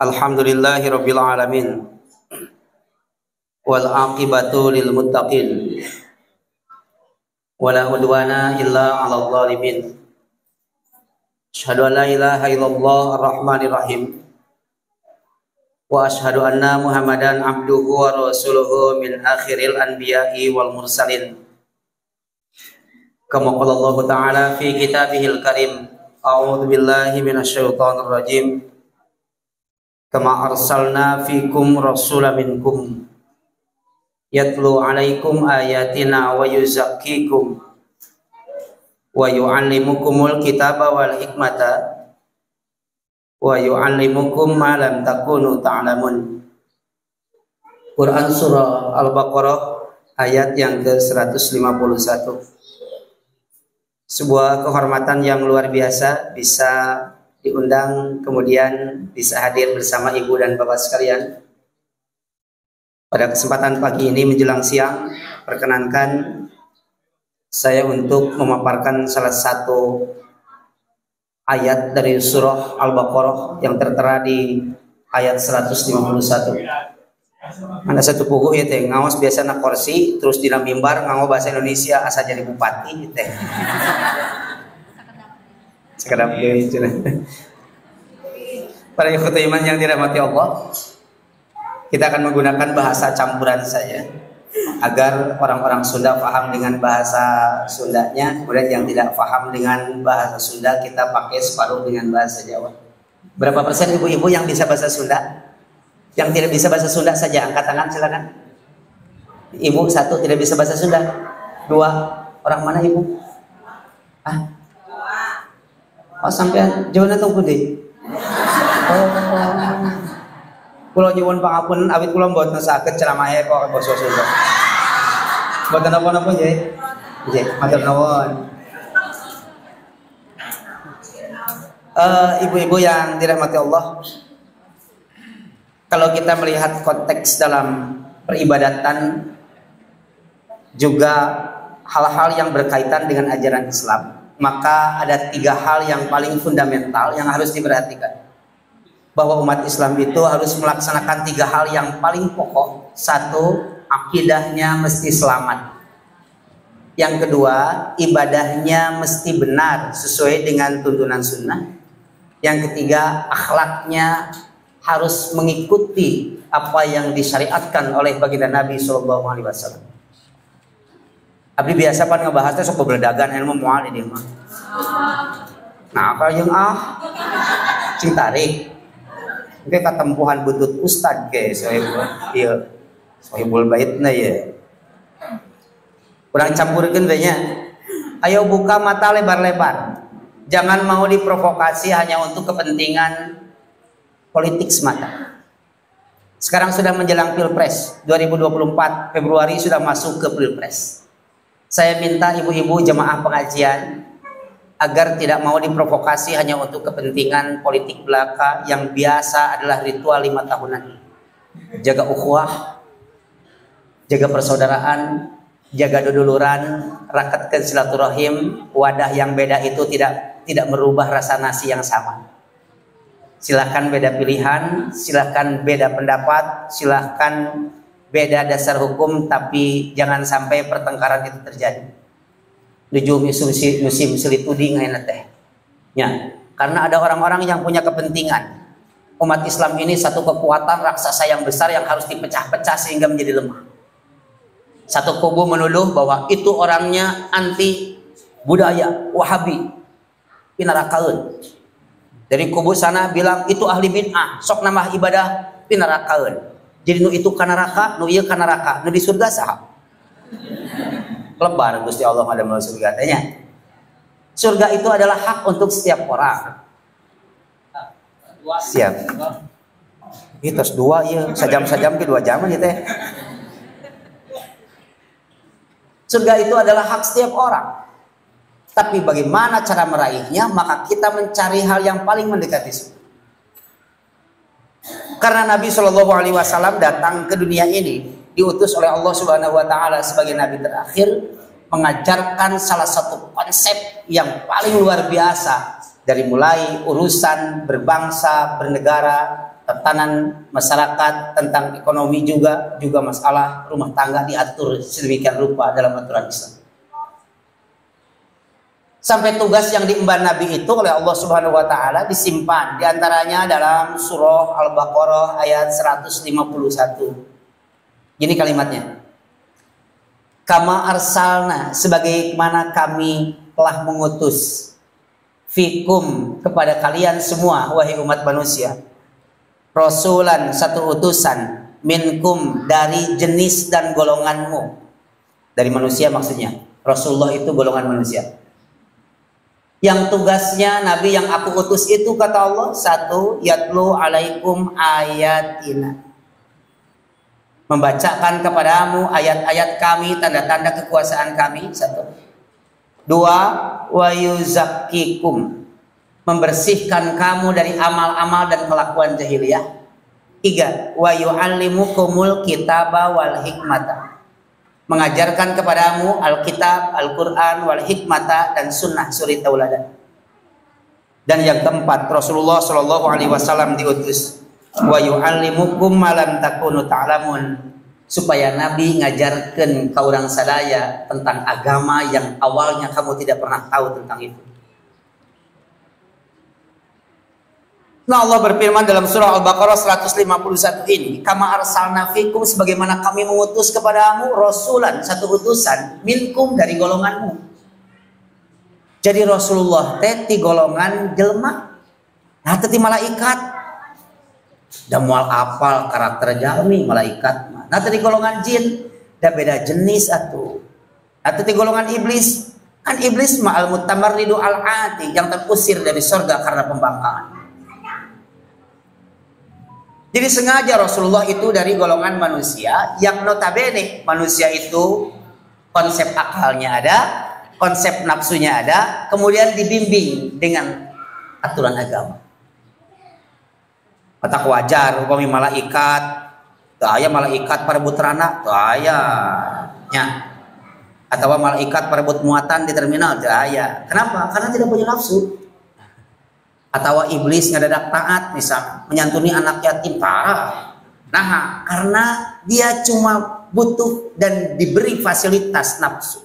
Alhamdulillahi rabbil alamin wal aqibatu lil muttaqin wala udwana illa 'alal zalimin. Asyhadu an la ilaha illallah ar-rahmanir rahim wa asyhadu anna Muhammadan abduhu wa rasuluhu min akhiril anbiya'i wal mursalin. Kama qala Allah ta'ala fi kitabihil karim, a'udzu billahi minasyaitonir rajim. Kama arsalna fikum rasulan minkum yatlu alaikum ayatina wa yuzakkikum wa yu'allimukumul kitaba wal hikmata wa yu'allimukum ma lam takunu ta'lamun. Quran surah Al-Baqarah ayat yang ke-151. Sebuah kehormatan yang luar biasa bisa diundang, kemudian bisa hadir bersama ibu dan bapak sekalian. Pada kesempatan pagi ini menjelang siang, perkenankan saya untuk memaparkan salah satu ayat dari surah Al-Baqarah yang tertera di ayat 151. Ada satu buku ya teh, ngawas biasa na kursi, terus di mimbar ngawas bahasa Indonesia asa jadi bupati teh. Sekedap gitu. Para ikhwat iman yang dirahmati Allah, kita akan menggunakan bahasa campuran saja agar orang-orang Sunda paham dengan bahasa Sundanya, kemudian yang tidak paham dengan bahasa Sunda kita pakai separuh dengan bahasa Jawa. Berapa persen ibu-ibu yang bisa bahasa Sunda? Yang tidak bisa bahasa Sunda saja angkat tangan silakan. Ibu satu tidak bisa bahasa Sunda. Dua, orang mana ibu? Oh sampean jawabannya tunggu deh. Oh, kulo nyuwun pangapun awit kulo mboten saged ceramahe kok basa Sunda. Mboten napa-napa nggih. Nggih, matur nuwun. Ibu-ibu yang dirahmati Allah, kalau kita melihat konteks dalam peribadatan juga hal-hal yang berkaitan dengan ajaran Islam, maka ada 3 hal yang paling fundamental yang harus diperhatikan. Bahwa umat Islam itu harus melaksanakan 3 hal yang paling pokok. 1, akidahnya mesti selamat. Yang kedua, ibadahnya mesti benar sesuai dengan tuntunan sunnah. Yang ketiga, akhlaknya harus mengikuti apa yang disyariatkan oleh baginda Nabi SAW. Abdi biasa pan ngebahasnya sok beberdagan ilmu mual ini mah. Nah, kalau yang cing tarik. Oke katempuhan butut ustad ke sohibul baitna ya. Kurang campurkeun we nya. Ayo buka mata lebar-lebar. Jangan mau diprovokasi hanya untuk kepentingan politik semata. Sekarang sudah menjelang Pilpres 2024, Februari sudah masuk ke Pilpres. Saya minta ibu-ibu jemaah pengajian agar tidak mau diprovokasi hanya untuk kepentingan politik belaka yang biasa adalah ritual 5 tahunan. Jaga ukhuwah, jaga persaudaraan, jaga duduluran, rakatkan silaturahim. Wadah yang beda itu tidak merubah rasa nasi yang sama. Silahkan beda pilihan, silahkan beda pendapat, silahkan beda dasar hukum, tapi jangan sampai pertengkaran itu terjadi. Nuju musim selituding teh. Ya, karena ada orang-orang yang punya kepentingan. Umat Islam ini satu kekuatan raksasa yang besar yang harus dipecah-pecah sehingga menjadi lemah. Satu kubu menuduh bahwa itu orangnya anti budaya Wahabi, pinarakaeun. Dari kubu sana bilang itu ahli bid'ah, sok nama ibadah pinarakaeun. Jadi nu itu ka neraka, nu ieu ka neraka, nu di surga saha? Lebar Gusti Allah ada mau surga tanya. Surga itu adalah hak untuk setiap orang. Siap. Itu 2 ya, sajam-sajam ke 2 jam aja teh. Surga itu adalah hak setiap orang. Tapi bagaimana cara meraihnya? Maka kita mencari hal yang paling mendekati surga. Karena Nabi SAW datang ke dunia ini diutus oleh Allah Subhanahu wa taala sebagai nabi terakhir, mengajarkan salah satu konsep yang paling luar biasa Dari mulai urusan berbangsa, bernegara, tatanan masyarakat, tentang ekonomi juga masalah rumah tangga diatur sedemikian rupa dalam aturan Islam. Sampai tugas yang diemban Nabi itu oleh Allah Subhanahu wa taala disimpan diantaranya dalam surah Al-Baqarah ayat 151. Gini kalimatnya. Kama arsalna, sebagaimana kami telah mengutus fikum, kepada kalian semua wahai umat manusia, rasulan, satu utusan, minkum, dari jenis dan golonganmu. Dari manusia maksudnya. Rasulullah itu golongan manusia. Yang tugasnya Nabi yang aku utus itu kata Allah, satu, yatlu alaikum ayatina, membacakan kepadamu ayat-ayat kami, tanda-tanda kekuasaan kami, satu. Dua, wa yuzakkikum, membersihkan kamu dari amal-amal dan kelakuan jahiliyah. Tiga, wa yu'allimukumul kitaba wal hikmata, mengajarkan kepadamu Alkitab, Al-Quran, wal hikmata, dan sunnah suri tauladan. Dan yang keempat, Rasulullah Shallallahu Alaihi Wasallam diutus wa yu'allimukum ma lam takunu ta'lamun, supaya Nabi ngajarkan ke orang sadaya tentang agama yang awalnya kamu tidak pernah tahu tentang itu. Nah, Allah berfirman dalam surah Al-Baqarah 151 ini, kama arsalna fikum, sebagaimana kami mengutus kepadamu rasulan, satu utusan, minkum, dari golonganmu. Jadi Rasulullah teh ti golongan jelma, nah teti malaikat. Dan mual apal karakter jalmi malaikat. Nah tadi golongan jin, dah beda jenis atuh. Nah tadi golongan iblis, kan iblis ma'al mutamarridu al-ati, yang terusir dari surga karena pembangkangan. Jadi sengaja Rasulullah itu dari golongan manusia yang notabene manusia itu konsep akalnya ada, konsep nafsunya ada, kemudian dibimbing dengan aturan agama. Mata wajar upami malaikat, teu aya malaikat parebut rana, teu aya nya. Atau malaikat parebut muatan di terminal, teu aya. Kenapa? Karena tidak punya nafsu. Atau iblis ngadadak taat misalnya, menyantuni anak yatim, parah. Nah, karena dia cuma butuh dan diberi fasilitas nafsu.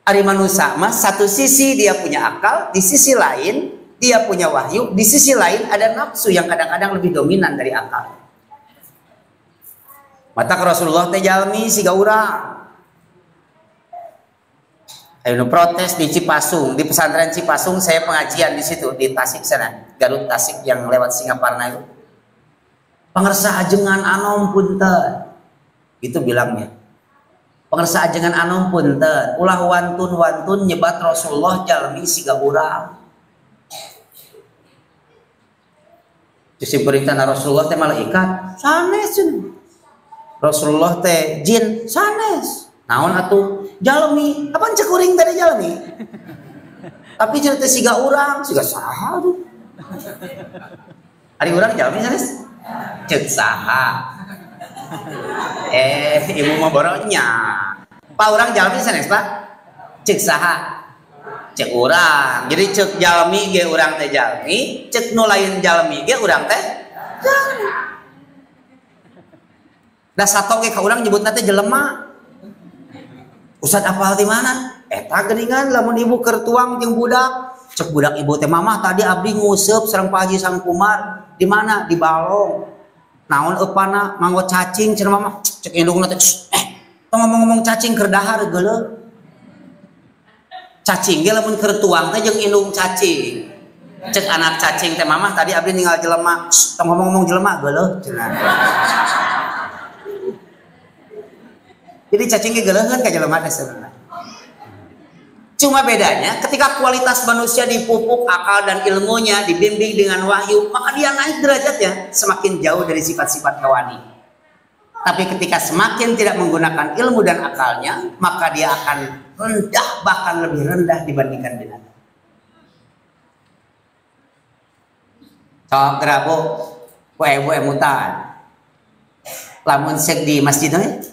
Ari manusia mas, satu sisi dia punya akal, di sisi lain dia punya wahyu, di sisi lain ada nafsu yang kadang-kadang lebih dominan dari akal. Mata Rasulullah teh jalmi siga urang. Ayo protes di Cipasung, di pesantren Cipasung, saya pengajian di situ, di Tasik sana, Garut Tasik yang lewat Singaparna itu. Pangersa ajengan anom punten, itu bilangnya. Pangersa ajengan anom punten, ulah wantun nyebat Rasulullah jalmi siga urang. Jadi perintah Rasulullah teh malaikat, sanes. Rasulullah teh jin, sanes. Naon atuh jalmi, apaan cek kuring tadi jalmi? Tapi cerita siga urang, siga saha tuh. Ari urang jalmi sanes? Cek saha. Ibu mah boronya. Pak urang jalmi sanes, Pak? Cek saha? Cek urang. Jadi cek jalmi ge urang teh jalmi, cek nu lain jalmi ge urang teh jalmi. Da sato ge ka urang nyebutna teh jelema. Ustad apal di mana? Eta geuningan lamun ibu keur tuang jeung budak. Cek budak ibu teh mamah tadi abdi nguseup sareng Pak Haji Sangkumar. Di mana? Di Balong. Naon eupana manggo cacing cenah mamah. Cek indungna teh tong ngomong-ngomong cacing keur dahar geuleuh. Cacing ge lamun keur tuang teh jeung indung cacing. Cek anak cacing teh mamah tadi abdi ninggal jelema. Tong ngomong-ngomong jelema geuleuh cenah. Jadi cacing ge geuleuheun ka jelema teh sebenarnya. Cuma bedanya ketika kualitas manusia dipupuk akal dan ilmunya, dibimbing dengan wahyu, maka dia naik derajatnya semakin jauh dari sifat-sifat hewani. Tapi ketika semakin tidak menggunakan ilmu dan akalnya, maka dia akan rendah, bahkan lebih rendah dibandingkan binatang. Sok gerabo ku emutan. Lamun sek di masjid we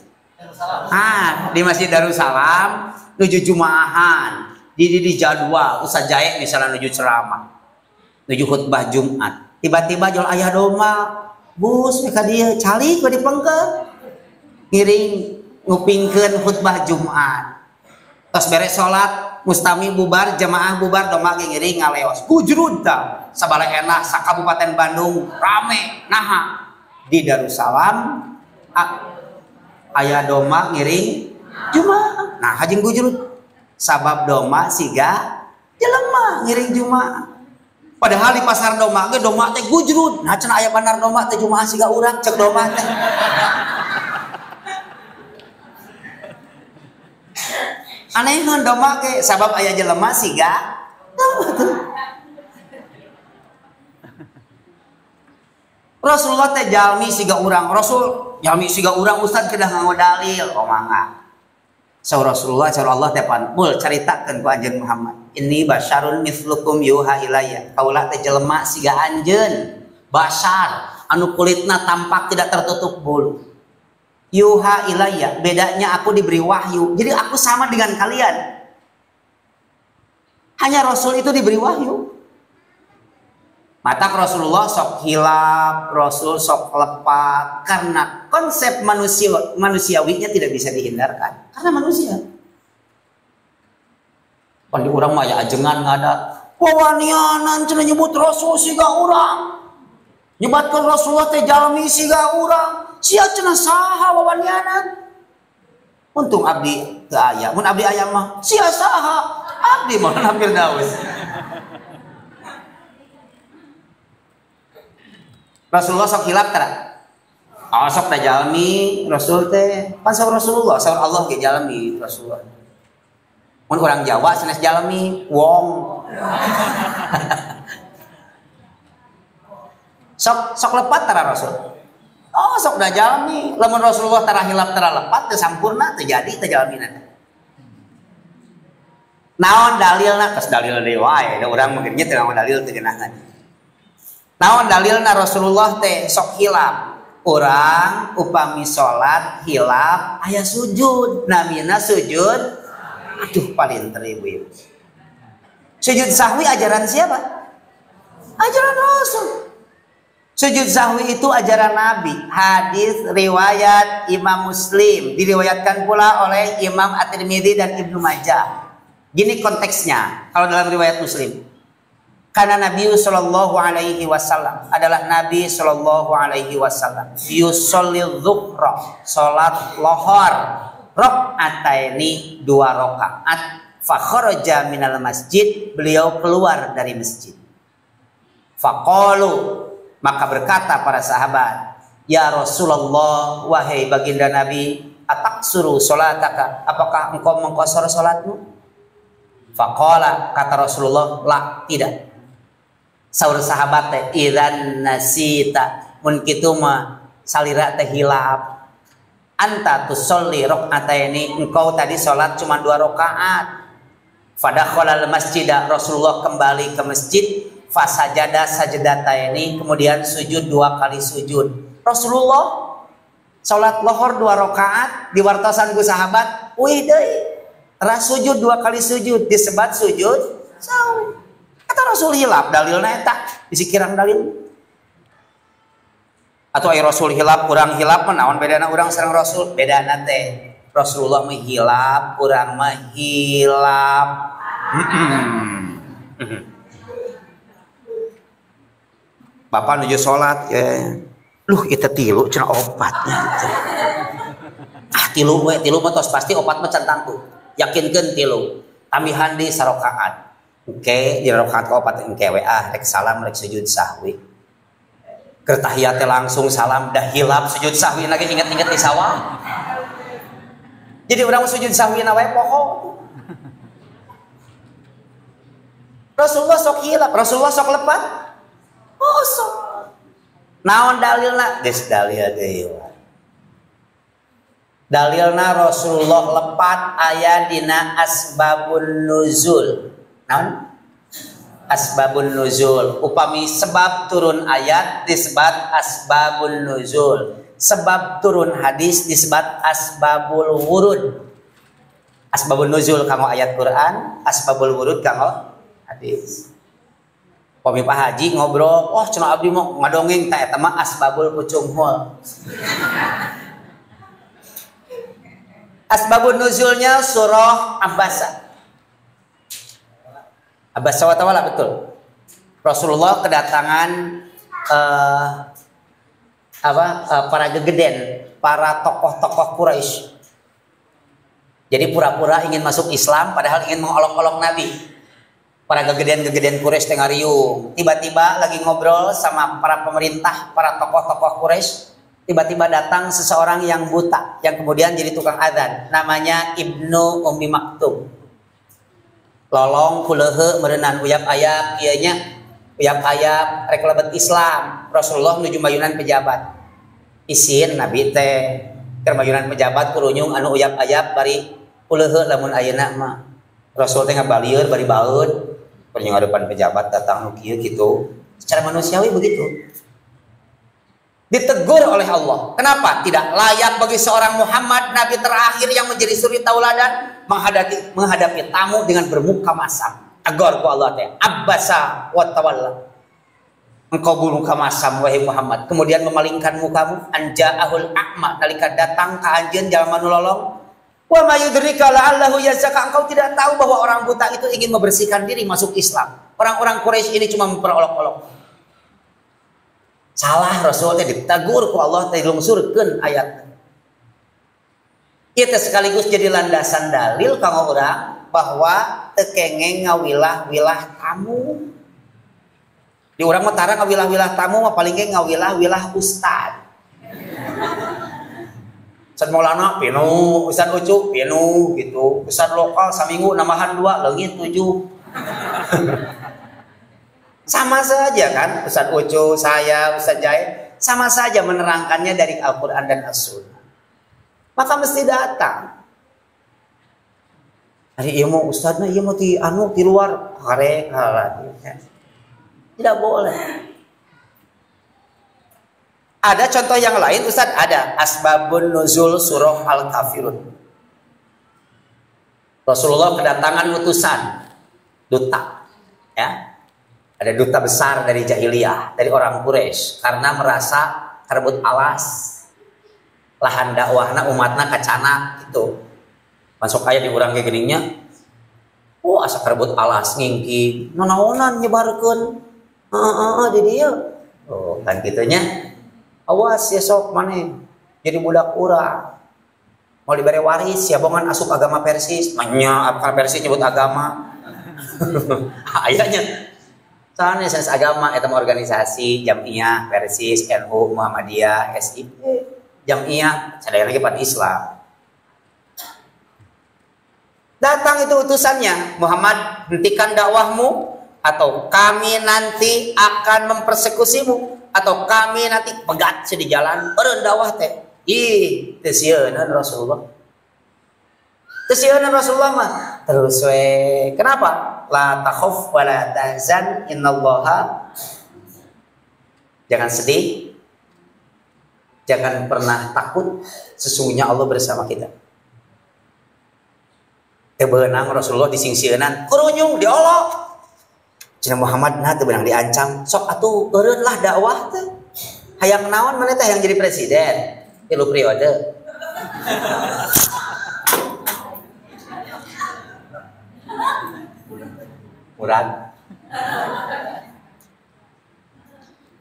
di Masjid Darussalam nuju Jumaahan di jadwal usah jaek misalnya nuju ceramah, nuju khutbah Jumat, tiba-tiba jual ayah doma, bus mereka dia calik di pengkel, ngiring ngupingkeun khutbah Jumat, tos beres sholat, mustami bubar, jamaah bubar, doma ngiring ngaleos, gujrud dah, sabale enak, sakabupaten Bandung rame, nah di Darussalam, ayah doma ngiring Jumat, nah hajing gujrud. Sabab doma siga jelema ngiring Jumat. Padahal di pasar doma ge doma teh gujrud. Nah cenah aya bandar doma teh Jumaah siga urang cek doma teh. Anehan doma ge sabab aya jelema siga doma teh. Rasulullah teh jalmi siga urang. Rasul jalmi siga urang ustad kedah nganggo dalil. Oh mangga. Saur Rasulullah, saur Allah tepan mul caritakeun ku anjeun Muhammad. Inni basyarun mithlukum yuha ilayya. Kaula teh jelema siga anjeun, basyar anu kulitna tampak tidak tertutup bulu. Yuha ilayya, bedanya aku diberi wahyu. Jadi aku sama dengan kalian. Hanya Rasul itu diberi wahyu. Mata Rasulullah sok hilap, Rasul sok lepat, karena konsep manusiawinya tidak bisa dihindarkan. Karena manusia. Pandi orang maya ajengan nggak ada. Wawanianan cenah nyebut Rasul siga urang. Nyebatkan Rasulullah teh jalmi siga urang. Sia cenah saha wawanianan. Untung abdi teu aya. Mun abdi aya mah sia saha? Abdi mah hampir Daus. Rasulullah sok hilap tara. Oh sok teh jalmi Rasul teh pan saur Rasulullah, saur Allah ge jalmi Rasulullah. Mun urang Jawa sanes jalmi wong. sok lepat tara Rasul. Oh sok da jalmi, lamun Rasulullah tara hilap tara lepat teu sampurna teu jadi teu jalmina. Naon dalilna? Tos dalil deui wae, da urang mungkin teu naon dalil teu geunahan. Naon dalilna Rasulullah teh sok hilap. Urang upami salat hilap aya sujud, namina sujud aduh paling teribu. Sujud sahwi ajaran siapa? Ajaran Rasul. Sujud sahwi itu ajaran Nabi. Hadis riwayat Imam Muslim, diriwayatkan pula oleh Imam At-Tirmidzi dan Ibnu Majah. Gini konteksnya kalau dalam riwayat Muslim. Karena Nabi Sallallahu Alaihi Wasallam adalah Nabi Sallallahu Alaihi Wasallam yusolli dzuhra, salat lohor, rakaataini 2 rakaat, fakharaja minal masjid, beliau keluar dari masjid. Faqalu, maka berkata para sahabat, ya Rasulullah, wahai baginda Nabi, ataksuru salataka, apakah engkau mengqasar salatmu? Faqala, kata Rasulullah, la, tidak. Saur sahabat teh idzan nasita, mun kitu mah salira teh hilap. Anta tusolli rakaataini, engkau tadi salat cuma 2 rakaat. Fadakhalal masjid, Rasulullah kembali ke masjid, fasajada sajdataini, kemudian sujud 2 kali sujud. Rasulullah salat lohor 2 rakaat, diwartosan ku sahabat, wih deui, ras sujud 2 kali sujud disebat sujud sahwi. Kata Rasul hilap, dalilna eta disikirang dalil. Atau ai Rasul hilap, urang hilap, naon bedana urang sareng Rasul? Bedana teh Rasulullah mah hilap, urang mah hilap. Bapak nuju salat ya. Luh kita tilu cenah opatnya. Tilu we, tilu mah tos pasti opat mah can tangtu. Yakinkeun tilu. Tamihan di sarakaat. Oke, di rakaat keopat engke we rek salam rek sujud sahwi. Keur tahiyat langsung salam dah hilap sujud sahwi lagi inget-inget di sawah. Jadi urang sujud sahwi na wae poho. Rasulullah sok hilap, Rasulullah sok lepat. Oh sok. Naon dalilna? Geus dalil deui. Dalilna Rasulullah lepat aya dina asbabun nuzul. Naon? Asbabun nuzul. Upami sebab turun ayat disebut asbabun nuzul. Sebab turun hadis disebut asbabul wurud. Asbabun nuzul kanggo ayat Quran, asbabul wurud kanggo hadis. Pami Pak Haji ngobrol, oh cenah abdi mau ngadongeng teh eta mah asbabul pucung hul. Asbabun nuzulnya surah Abasa. Abasa wa Tawalla, betul. Rasulullah kedatangan para gegeden, para tokoh-tokoh Quraisy. Jadi pura-pura ingin masuk Islam padahal ingin mengolok-olok Nabi. Para gegeden-gegeden Quraisy tengah riung. Tiba-tiba lagi ngobrol sama para pemerintah, para tokoh-tokoh Quraisy. Tiba-tiba datang seseorang yang buta, yang kemudian jadi tukang adzan. Namanya Ibnu Ummi Maktum. Lolong kuleuheu meureunnan uyap-ayap ieu nya. Uyap-ayap rek lebet Islam. Rasulullah nuju mayunan pejabat. Isin Nabi teh keur mayunan pejabat kurunyung anu uyap-ayap bari kuleuheu lamun ayeuna mah. Rasul teh ngabalieur bari baeud. Penyengarepan pejabat datang nu kieu kitu. Secara manusiawi begitu. Ditegur oleh Allah. Kenapa? Tidak layak bagi seorang Muhammad, Nabi terakhir yang menjadi suri tauladan, menghadapi tamu dengan bermuka masam. Tegur ku Allah teh. Abasa wa tawalla. Engkau bermuka masam wahai Muhammad. Kemudian memalingkan mukamu. Anja'ahul a'ma. Nalika datang ka anjeun jalma nu lolong. Wa ma yudrika la'allahu yazakka. Engkau tidak tahu bahwa orang buta itu ingin membersihkan diri masuk Islam. Orang-orang Quraisy ini cuma memperolok-olok. Salah Rasulnya ditegur ku Allah teh dilungsurkeun ayat. Ieu teh sekaligus jadi landasan dalil kanggo urang bahwa teu kengeng ngawilah-wilah tamu. Di urang mah tara ngawilah-wilah tamu mah paling ge ngawilah-wilah ustad. Ustad Maulana pinu, Ustad Ucu pinu gitu. Ustad lokal saminggu namahan 2 leungit 7. Sama saja kan, Ustad Ucu, saya, Ustad Jai, sama saja menerangkannya dari Al-Qur'an dan As-Sunnah. Maka mesti datang. Hari ieu mah ustadna ieu mah ti anu ti luar karek halat. Tidak boleh. Ada contoh yang lain Ustaz? Ada. Asbabun nuzul surah Al-Kafirun. Rasulullah kedatangan utusan duta, ya. Ada duta besar dari jahiliyah, dari orang Quraisy, karena merasa terbut alas lahan dakwahna umatna kacana gitu. Masuk aya di urang ge geningnya. Oh, asa terbut alas ngingking. Nanaonan nyebarkeun. Di dieu. Oh, kan kitunya. Awas ya sok maneh jadi budak urang. Mau diberi waris ya bongan asup agama Persis. Nanya apa Persis nyebut agama. Ayahnya soalnya sanes agama eta organisasi Jam'iyah Persis, NU, Muhammadiyah, SIP, Jam'iyah, sadaya lagi pan Islam. Datang itu utusannya, Muhammad hentikan dakwahmu atau kami nanti akan mempersekusimu. Atau kami nanti pegat di jalan eureun dakwah teh. Ih, teu sieuneuh Rasulullah. Teu sieuneuh Rasulullah mah terus we. Kenapa? La takhaf wa la tahzan innallaha. Jangan sedih. Jangan pernah takut, sesungguhnya Allah bersama kita. Teu beunang Rasulullah dising-sieunnan, kurunyung diolok. Cina Muhammad nah teu beunang diancam, sok atuh eureun lah dakwah teh. Hayang naon maneh teh yang jadi presiden 3 periode. Murad.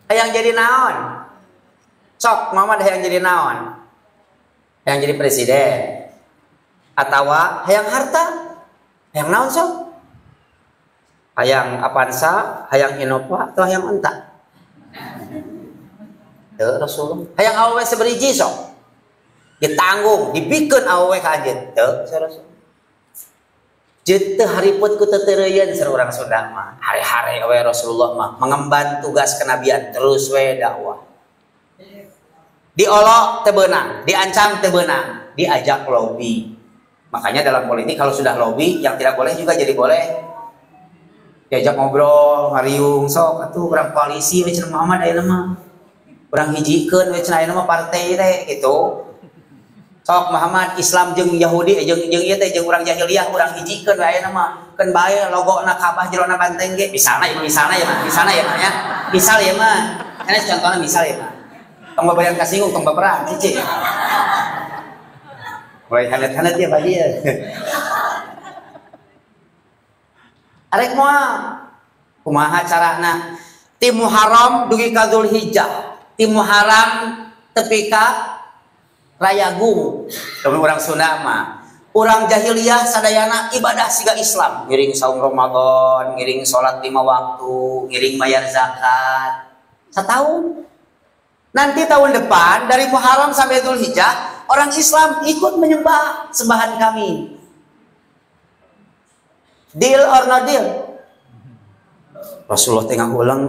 Hayang jadi naon? Sok Muhammad hayang jadi naon? Hayang jadi presiden. Atawa hayang harta? Hayang naon sok? Hayang Avanza, hayang Innova, atau hayang Enta? Teu Rasulullah. Hayang awewe saberiji sok. Ditanggung, dibikeun awewe ka anjeun. Teu Rasul. Jeut teu hariput ku tetereuyeun sareng urang Sunda mah. Hari-hari awewe Rasulullah mah mengemban tugas kenabian terus we dakwah. Diolok teu beunang, diancam teu beunang, diajak lobby. Makanya dalam politik kalau sudah lobby yang tidak boleh juga jadi boleh. Diajak ngobrol, ngariung, sok atuh urang koalisi we cenah Muhammad ayeuna mah. Urang hijikeun we cenah ayeuna mah partai teh gitu. Sok Muhammad Islam jeung Yahudi jeung ieu teh jeung urang jahiliyah urang hijikeun wae mah keun bae logona Ka'bah jerona banteng ge misalna ya ya misal ya mah kana contohna misal ya mah tong babayan kasinggung tong baperan cici mulai hanet-hanet ya bagi ya arek moal kumaha carana ti Muharram dugi ka Zulhijjah ti Muharram tepi ka Rayagung. Tapi orang Sunda mah orang jahiliyah sadayana ibadah siga Islam, ngiring saum Ramadan, ngiring sholat 5 waktu, ngiring bayar zakat setahun. Nanti tahun depan dari Muharram sampai Dzulhijjah orang Islam ikut menyembah sembahan kami. Deal or no deal? Rasulullah tengah ulang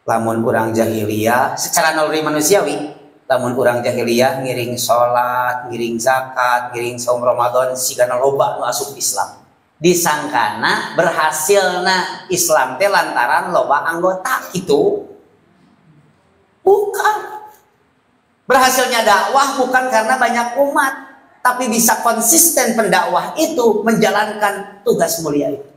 lamun orang jahiliyah secara naluri manusiawi, lamun orang jahiliyah ngiring sholat, ngiring zakat, ngiring saum Ramadan sigana loba nu asup Islam. Disangkana berhasilna Islam teh lantaran loba anggota itu. Bukan. Berhasilnya dakwah bukan karena banyak umat, tapi bisa konsisten pendakwah itu menjalankan tugas mulia itu.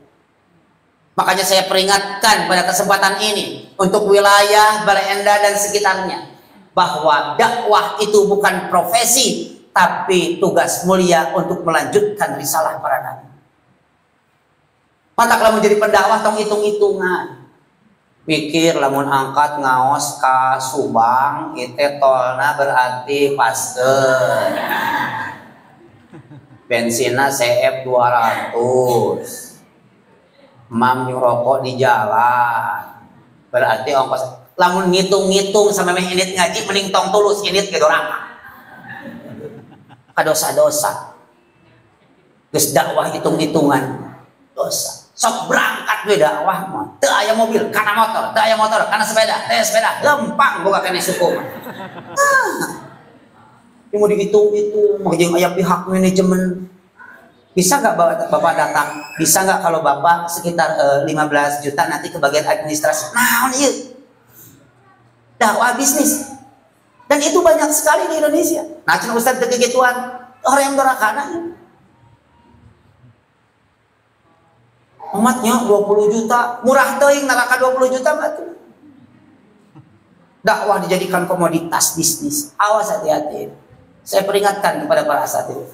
Makanya saya peringatkan pada kesempatan ini untuk wilayah Bale Endah dan sekitarnya bahwa dakwah itu bukan profesi, tapi tugas mulia untuk melanjutkan risalah para nabi. Mata kalau menjadi pendakwah tong hitung-hitungan. Pikir lamun angkat ngaos ka Subang, itu tolna berarti pasteur. Bensinna CF 200. Mam rokok di jalan. Berarti ongkos. Lamun ngitung-ngitung sama meh init ngaji mending tong tulus init ke dorang. Kadosa-dosa. Geus dakwah hitung-hitungan dosa. Sok berangkat we dakwah mah. Teu aya mobil, kana motor, teu aya motor, kana sepeda, teu sepeda, lempang boga kene suku mah. Ini mau dihitung-hitung, mah jeung aya pihak manajemen. Bisa nggak Bapak datang? Bisa nggak kalau Bapak sekitar 15 juta nanti ke bagian administrasi? Naon ieu? Dakwah bisnis. Dan itu banyak sekali di Indonesia. Nah, cina Ustaz teu kegituan, orang yang dorakana. Umatnya 20 juta, murah teuing neraka 20 juta batu. Dakwah dijadikan komoditas bisnis. Awas hati-hati. Saya peringatkan kepada para asatidz.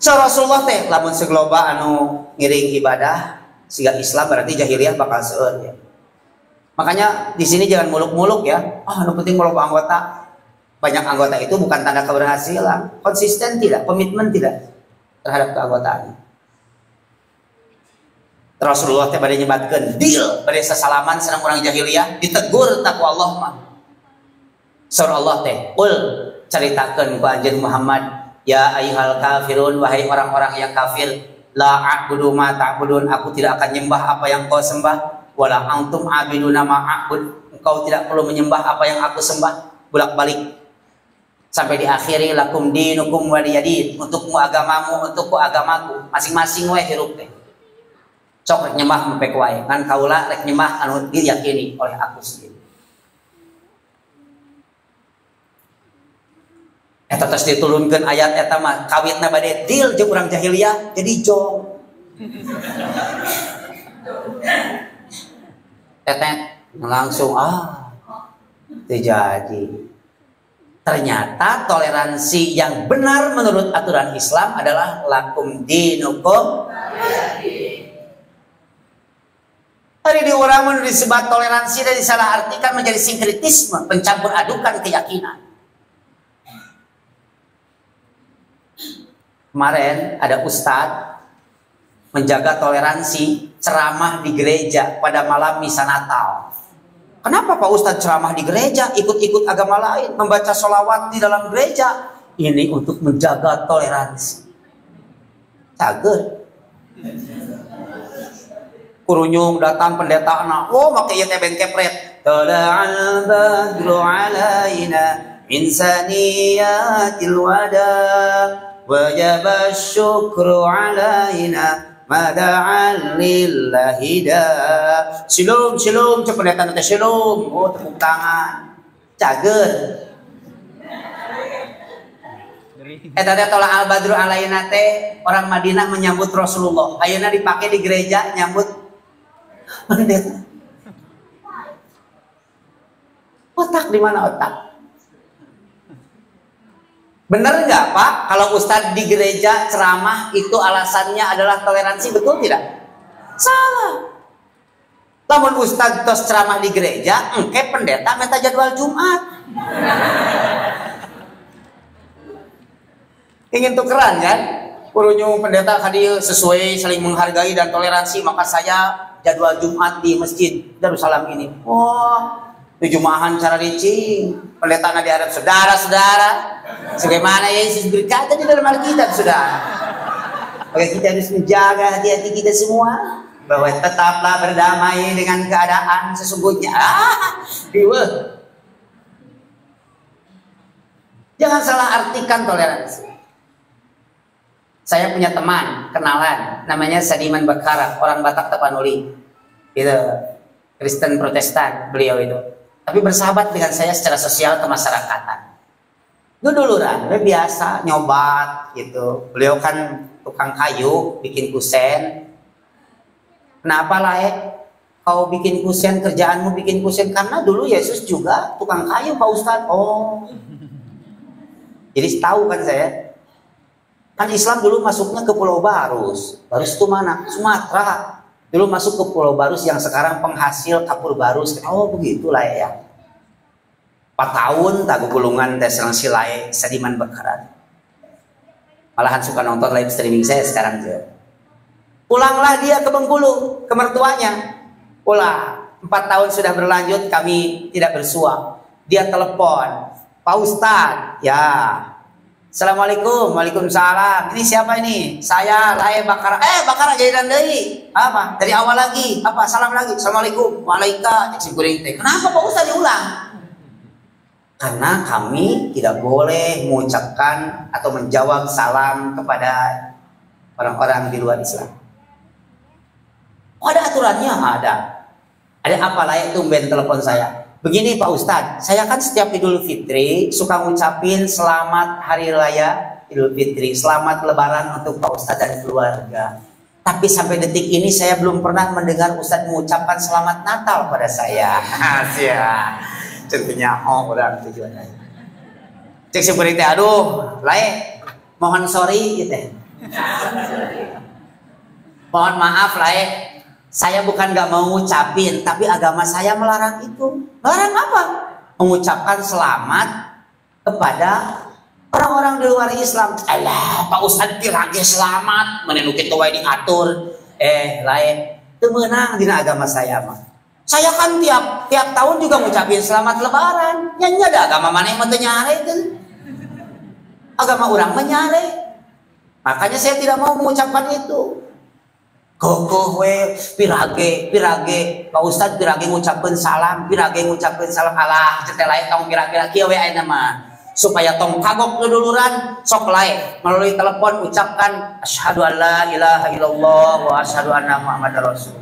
So Rasulullah teh lamun segloba anu ngiring ibadah siga Islam berarti jahiliyah bakal seueur ya. Makanya di sini jangan muluk-muluk ya. Anu penting muluk anggota. Banyak anggota itu bukan tanda keberhasilan. Konsisten tidak, komitmen tidak terhadap keanggotaan. Rasulullah teh bade nyebatkeun deal bade sasalaman sareng urang jahiliyah ditegur takwa Allah mah. Surah Allah teh ul caritakeun ku anjeun Muhammad, ya ayyuhal kafirun, wahai orang-orang yang kafir, la a'budu ma ta'budun, aku tidak akan nyembah apa yang kau sembah, wala antum abiduna ma a'bud, engkau tidak perlu menyembah apa yang aku sembah. Bolak-balik sampai diakhiri lakum dinukum waliyadin, untukmu agamamu, untukku agamaku, masing-masing we hirup teh. Sok rek nyembah mepek wae, ngan kaula rek nyembah anu diyakini oleh aku sendiri. Eta tos ditulunkeun ayat eta mah kawitna bade deal jeung urang jahiliyah jadi jong. Eta langsung terjadi. Ternyata toleransi yang benar menurut aturan Islam adalah lakum dinukum. Hari di orang menurut disebut toleransi dan disalahartikan menjadi sinkretisme, pencampur adukan keyakinan. Kemarin ada ustadz menjaga toleransi ceramah di gereja pada malam misa Natal. Kenapa Pak Ustadz ceramah di gereja, ikut-ikut agama lain, membaca sholawat di dalam gereja? Ini untuk menjaga toleransi. Cager. Kurunyung datang pendeta anak, pakai ieu ben kepret. Tala'al badru alaina insaniyatil wada wajaba syukru alaina mada'al lillahi da. Silum cek pendeta nanti silum, tepuk tangan. cager. Eta teh tolak al-badru alaina teh orang Madinah menyambut Rasulullah. Ayeuna dipakai di gereja nyambut pendeta. Otak di mana otak? Bener nggak Pak? Kalau Ustadz di gereja ceramah itu alasannya adalah toleransi, betul tidak? Salah. Namun Ustadz tos ceramah di gereja, engke pendeta minta jadwal Jumat. Ingin tukeran kan? Kurunya pendeta hadir sesuai saling menghargai dan toleransi, maka saya jadwal Jumat di Masjid Darussalam ini. Wah, Jumahan cara ricing. Pendeta nggak diharap saudara-saudara. Sebagaimana Yesus berkata di dalam Alkitab, saudara. Maka kita harus menjaga hati-hati kita semua, bahwa tetaplah berdamai dengan keadaan sesungguhnya. Jangan salah artikan toleransi. Saya punya teman, kenalan, namanya Sadiman Bakara, orang Batak Tapanuli. Itu Kristen Protestan beliau itu. Tapi bersahabat dengan saya secara sosial kemasyarakatan. Duluran, biasa nyobat gitu. Beliau kan tukang kayu, bikin kusen. Kenapa lah kau bikin kusen, kerjaanmu bikin kusen? Karena dulu Yesus juga tukang kayu Pak Ustadz. Oh, jadi tahu kan saya. Kan Islam dulu masuknya ke Pulau Barus. Barus itu mana? Sumatera. Dulu masuk ke Pulau Barus yang sekarang penghasil kapur barus. Oh begitulah ya. 4 tahun tak gulungan tes yang silai Sadiman Bakaran. Malahan suka nonton live streaming saya sekarang juga. Pulanglah dia ke Bengkulu, ke mertuanya. Pulang. 4 tahun sudah berlanjut kami tidak bersua. Dia telepon, Pak Ustadz, ya. Assalamualaikum, waalaikumsalam. Ini siapa ini? Saya Lae Bakara. Bakara jahitan deui. Apa? Dari awal lagi. Apa? Salam lagi. Assalamualaikum. Waalaikumsalam. Kenapa Pak Ustaz diulang? Karena kami tidak boleh mengucapkan atau menjawab salam kepada orang-orang di luar Islam. Oh, ada aturannya? Ada. Ada apa Lae tumben telepon saya? Begini Pak Ustadz, saya kan setiap Idul Fitri suka ngucapin selamat Hari Raya Idul Fitri, selamat Lebaran untuk Pak Ustadz dan keluarga. Tapi sampai detik ini saya belum pernah mendengar Ustadz mengucapkan selamat Natal pada saya. Asyik, contohnya orang tujuannya. Cek seperti aduh, Lae, mohon sorry gitu. Mohon maaf Lae. Saya bukan gak mau ngucapin, tapi agama saya melarang itu. Melarang apa? Mengucapkan selamat kepada orang-orang di luar Islam. Alah, Pak Ustadz pirage selamat, menenu kita wae diatur. Lain, itu menang di agama saya mah. Saya kan tiap tahun juga ngucapin selamat Lebaran. Nyanyi ada agama mana yang nyare itu? Agama orang menyare. Makanya saya tidak mau mengucapkan itu. Kokoh we pirage Pak Ustadz pirage ngucapkeun salam, pirage ngucapkeun salam. Alah cetel lain tong kira-kira kieu we ayeuna mah supaya tong kagok duluran sok lae melalui telepon ucapkan asyhadu alla ilaha illallah wa asyhadu anna muhammadar rasul.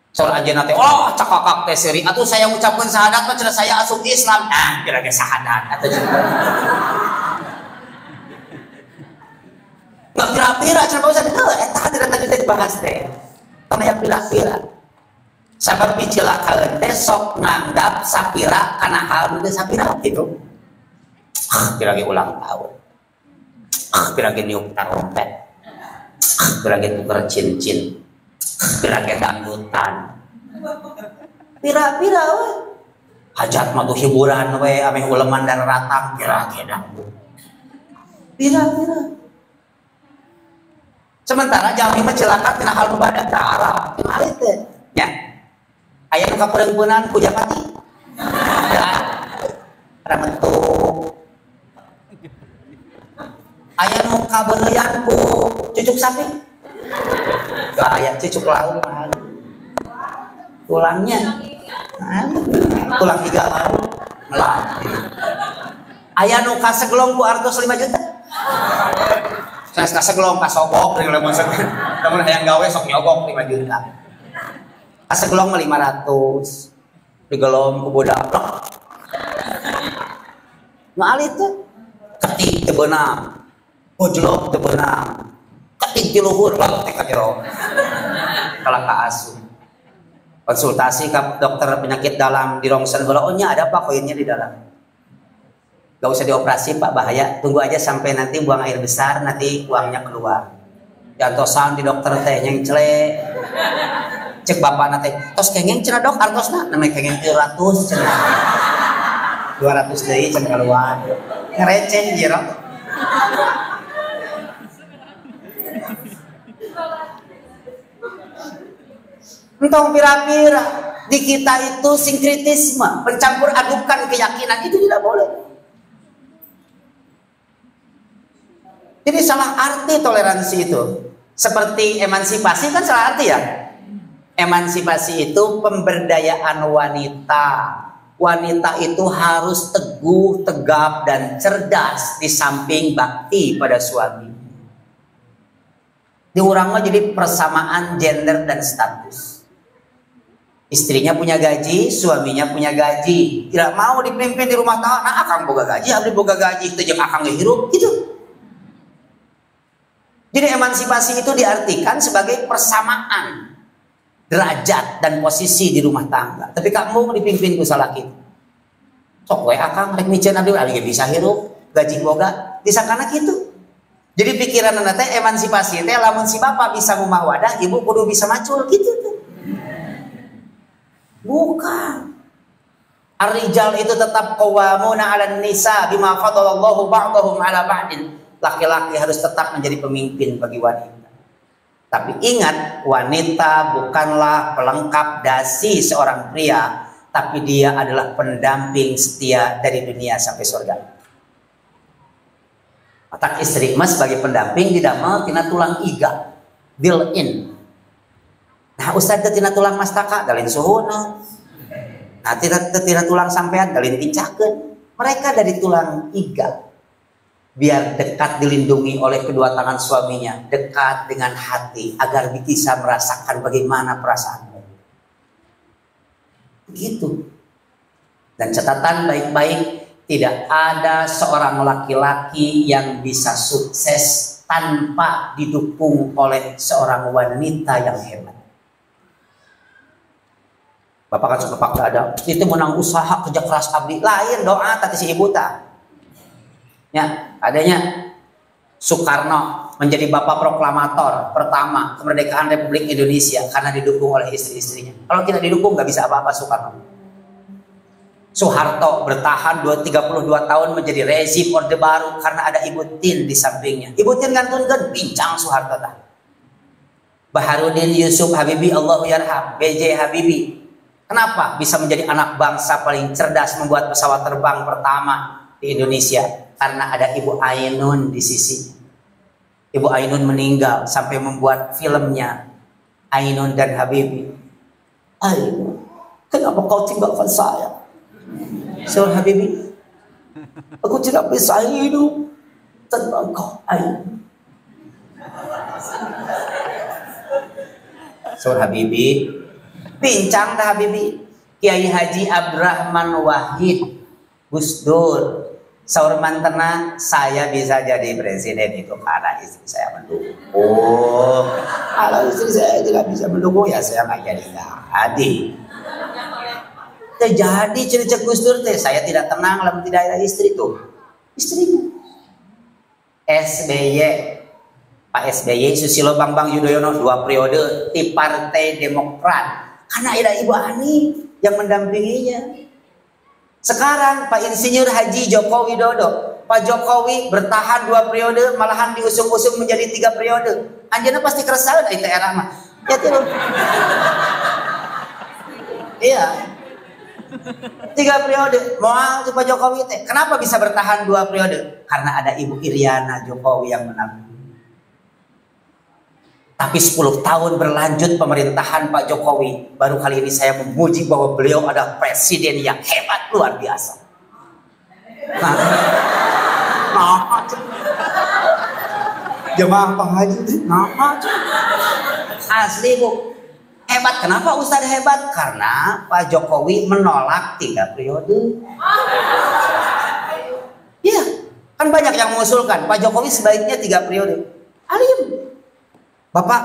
Soal ajeuna teh oh cakakak teh seuri atuh saya ngucapkeun syahadat mah cenah saya asup Islam. Nah pirage syahadat atuh nggak pira-pira coba usah itu eta tidak tadi dibahas teh karena yang pira-pira sabab dicilakaeun teh sok nganggap sapira kana hal teh sapira gitu. Pirage ulang tahun, pirage niup tarompet, pirage tuker cincin, pirage dangdutan, pira-pira we hajat mah tuh hiburan we ame uleman dan ratang pirage dangdut, pira-pira. Sementara jami mah celaka tina hal ibadah ta'ala. Kumaha teh? Nya. Aya nu kapereumpunan ku Japati. Ada mentuk. Aya nu kabeuleuyan ku cucuk sapi. Aya cucuk lauk mah. Tulangnya. Tulang 3 lauk. Melah. Aya nu kaseglong ku artos 5 juta. Saya kaseglong kasogok dengan lemon seger. Namun hayang gawe sok nyogok 5 juta. Kaseglong mah 500. Digelom ku budak. Ngalih tuh ketik teu beunang, ojlok teu beunang, ketik di luhur lah teh ka jero. Kalau ka asuh. Konsultasi ke dokter penyakit dalam di rongsen bola, oh nya ada apa koinnya di dalam. Gak usah dioperasi Pak, bahaya. Tunggu aja sampai nanti buang air besar, nanti uangnya keluar. Jantosan di dokter teh yang celek. Cek bapak nanti, tos kengeng cenah dok, artosna namanya kengeng 200 cenah. 200 deui cenah keluar. Ngereceh jero. Entong pira-pira di kita itu sinkritisme, pencampur adukan keyakinan itu tidak boleh. Jadi salah arti toleransi itu. Seperti emansipasi kan salah arti ya. Emansipasi itu pemberdayaan wanita. Wanita itu harus teguh, tegap, dan cerdas di samping bakti pada suami. Diurang mah jadi persamaan gender dan status. Istrinya punya gaji, suaminya punya gaji. Tidak mau dipimpin di rumah tangga, nah akang boga gaji, abdi boga gaji, itu jeung akang ngehirup gitu. Jadi emansipasi itu diartikan sebagai persamaan derajat dan posisi di rumah tangga. Tapi kamu dipimpin ku salaki. Sok we akang rek miceun abdi bisa hirup, gaji boga, disakana kitu. Jadi pikiran anak teh emansipasi teh lamun si bapak bisa ngumah wadah, ibu kudu bisa macul gitu tuh. Bukan. Ar-rijal itu tetap qawwamuna 'alan nisa bima faddalallahu ba'dahum 'ala ba'din. Laki-laki harus tetap menjadi pemimpin bagi wanita. Tapi ingat, wanita bukanlah pelengkap dasi seorang pria, tapi dia adalah pendamping setia dari dunia sampai surga. Otak istri mas sebagai pendamping didamel tina tulang iga, built in. Nah, ustaz tina tulang mastaka dalin suhuna. Nah, tina tulang sampean dalin tincakeun. Mereka dari tulang iga. Biar dekat dilindungi oleh kedua tangan suaminya, dekat dengan hati agar bisa merasakan bagaimana perasaanmu. Begitu. Dan catatan baik-baik, tidak ada seorang laki-laki yang bisa sukses tanpa didukung oleh seorang wanita yang hebat. Bapak kan suka pak dada, itu menang usaha kerja keras abdi, lain doa tadi si ibu ta. Ya, adanya Soekarno menjadi bapak proklamator pertama kemerdekaan Republik Indonesia karena didukung oleh istri-istrinya. Kalau tidak didukung nggak bisa apa-apa Soekarno. Soeharto bertahan 32 tahun menjadi rezim Orde Baru karena ada Ibu Tin di sampingnya. Ibu Tin ngantun bincang Soeharto tah. Baharudin Yusuf Habibie Allahu yarham, B.J. Habibie. Kenapa bisa menjadi anak bangsa paling cerdas membuat pesawat terbang pertama di Indonesia? Karena ada Ibu Ainun di sisi. Ibu Ainun meninggal sampai membuat filmnya Ainun dan Habibie. Ainun, kenapa kau tinggalkan saya? Seorang Habibie, aku tidak bisa hidup tanpa kau Ainun. Seorang Habibie, bincang dah Habibie. Kiai Haji Abdurrahman Wahid Gus Dur saur mantena, saya bisa jadi presiden itu karena istri saya mendukung. Oh, kalau istri saya tidak bisa mendukung ya saya nggak jadi terjadi cerita Gus Dur teh. Saya tidak tenang lamun tidak ada istri tuh. Istrinya SBY, Pak SBY Susilo Bambang Yudhoyono 2 periode di Partai Demokrat karena ada Ibu Ani yang mendampinginya. Sekarang Pak Insinyur Haji Joko Widodo, Pak Jokowi bertahan 2 periode, malahan diusung-usung menjadi 3 periode. Anjana pasti keresahan itu era mah. Ya tidak. Iya. 3 periode. Moal Pak Jokowi teh. Kenapa bisa bertahan 2 periode? Karena ada Ibu Iriana Jokowi yang menang. Tapi 10 tahun berlanjut pemerintahan Pak Jokowi, baru kali ini saya memuji bahwa beliau adalah presiden yang hebat luar biasa. Jemaah Pak Haji, asli Bu, hebat. Kenapa Ustadz hebat? Karena Pak Jokowi menolak 3 periode. Kan banyak yang mengusulkan Pak Jokowi sebaiknya 3 periode. Alim. Bapak,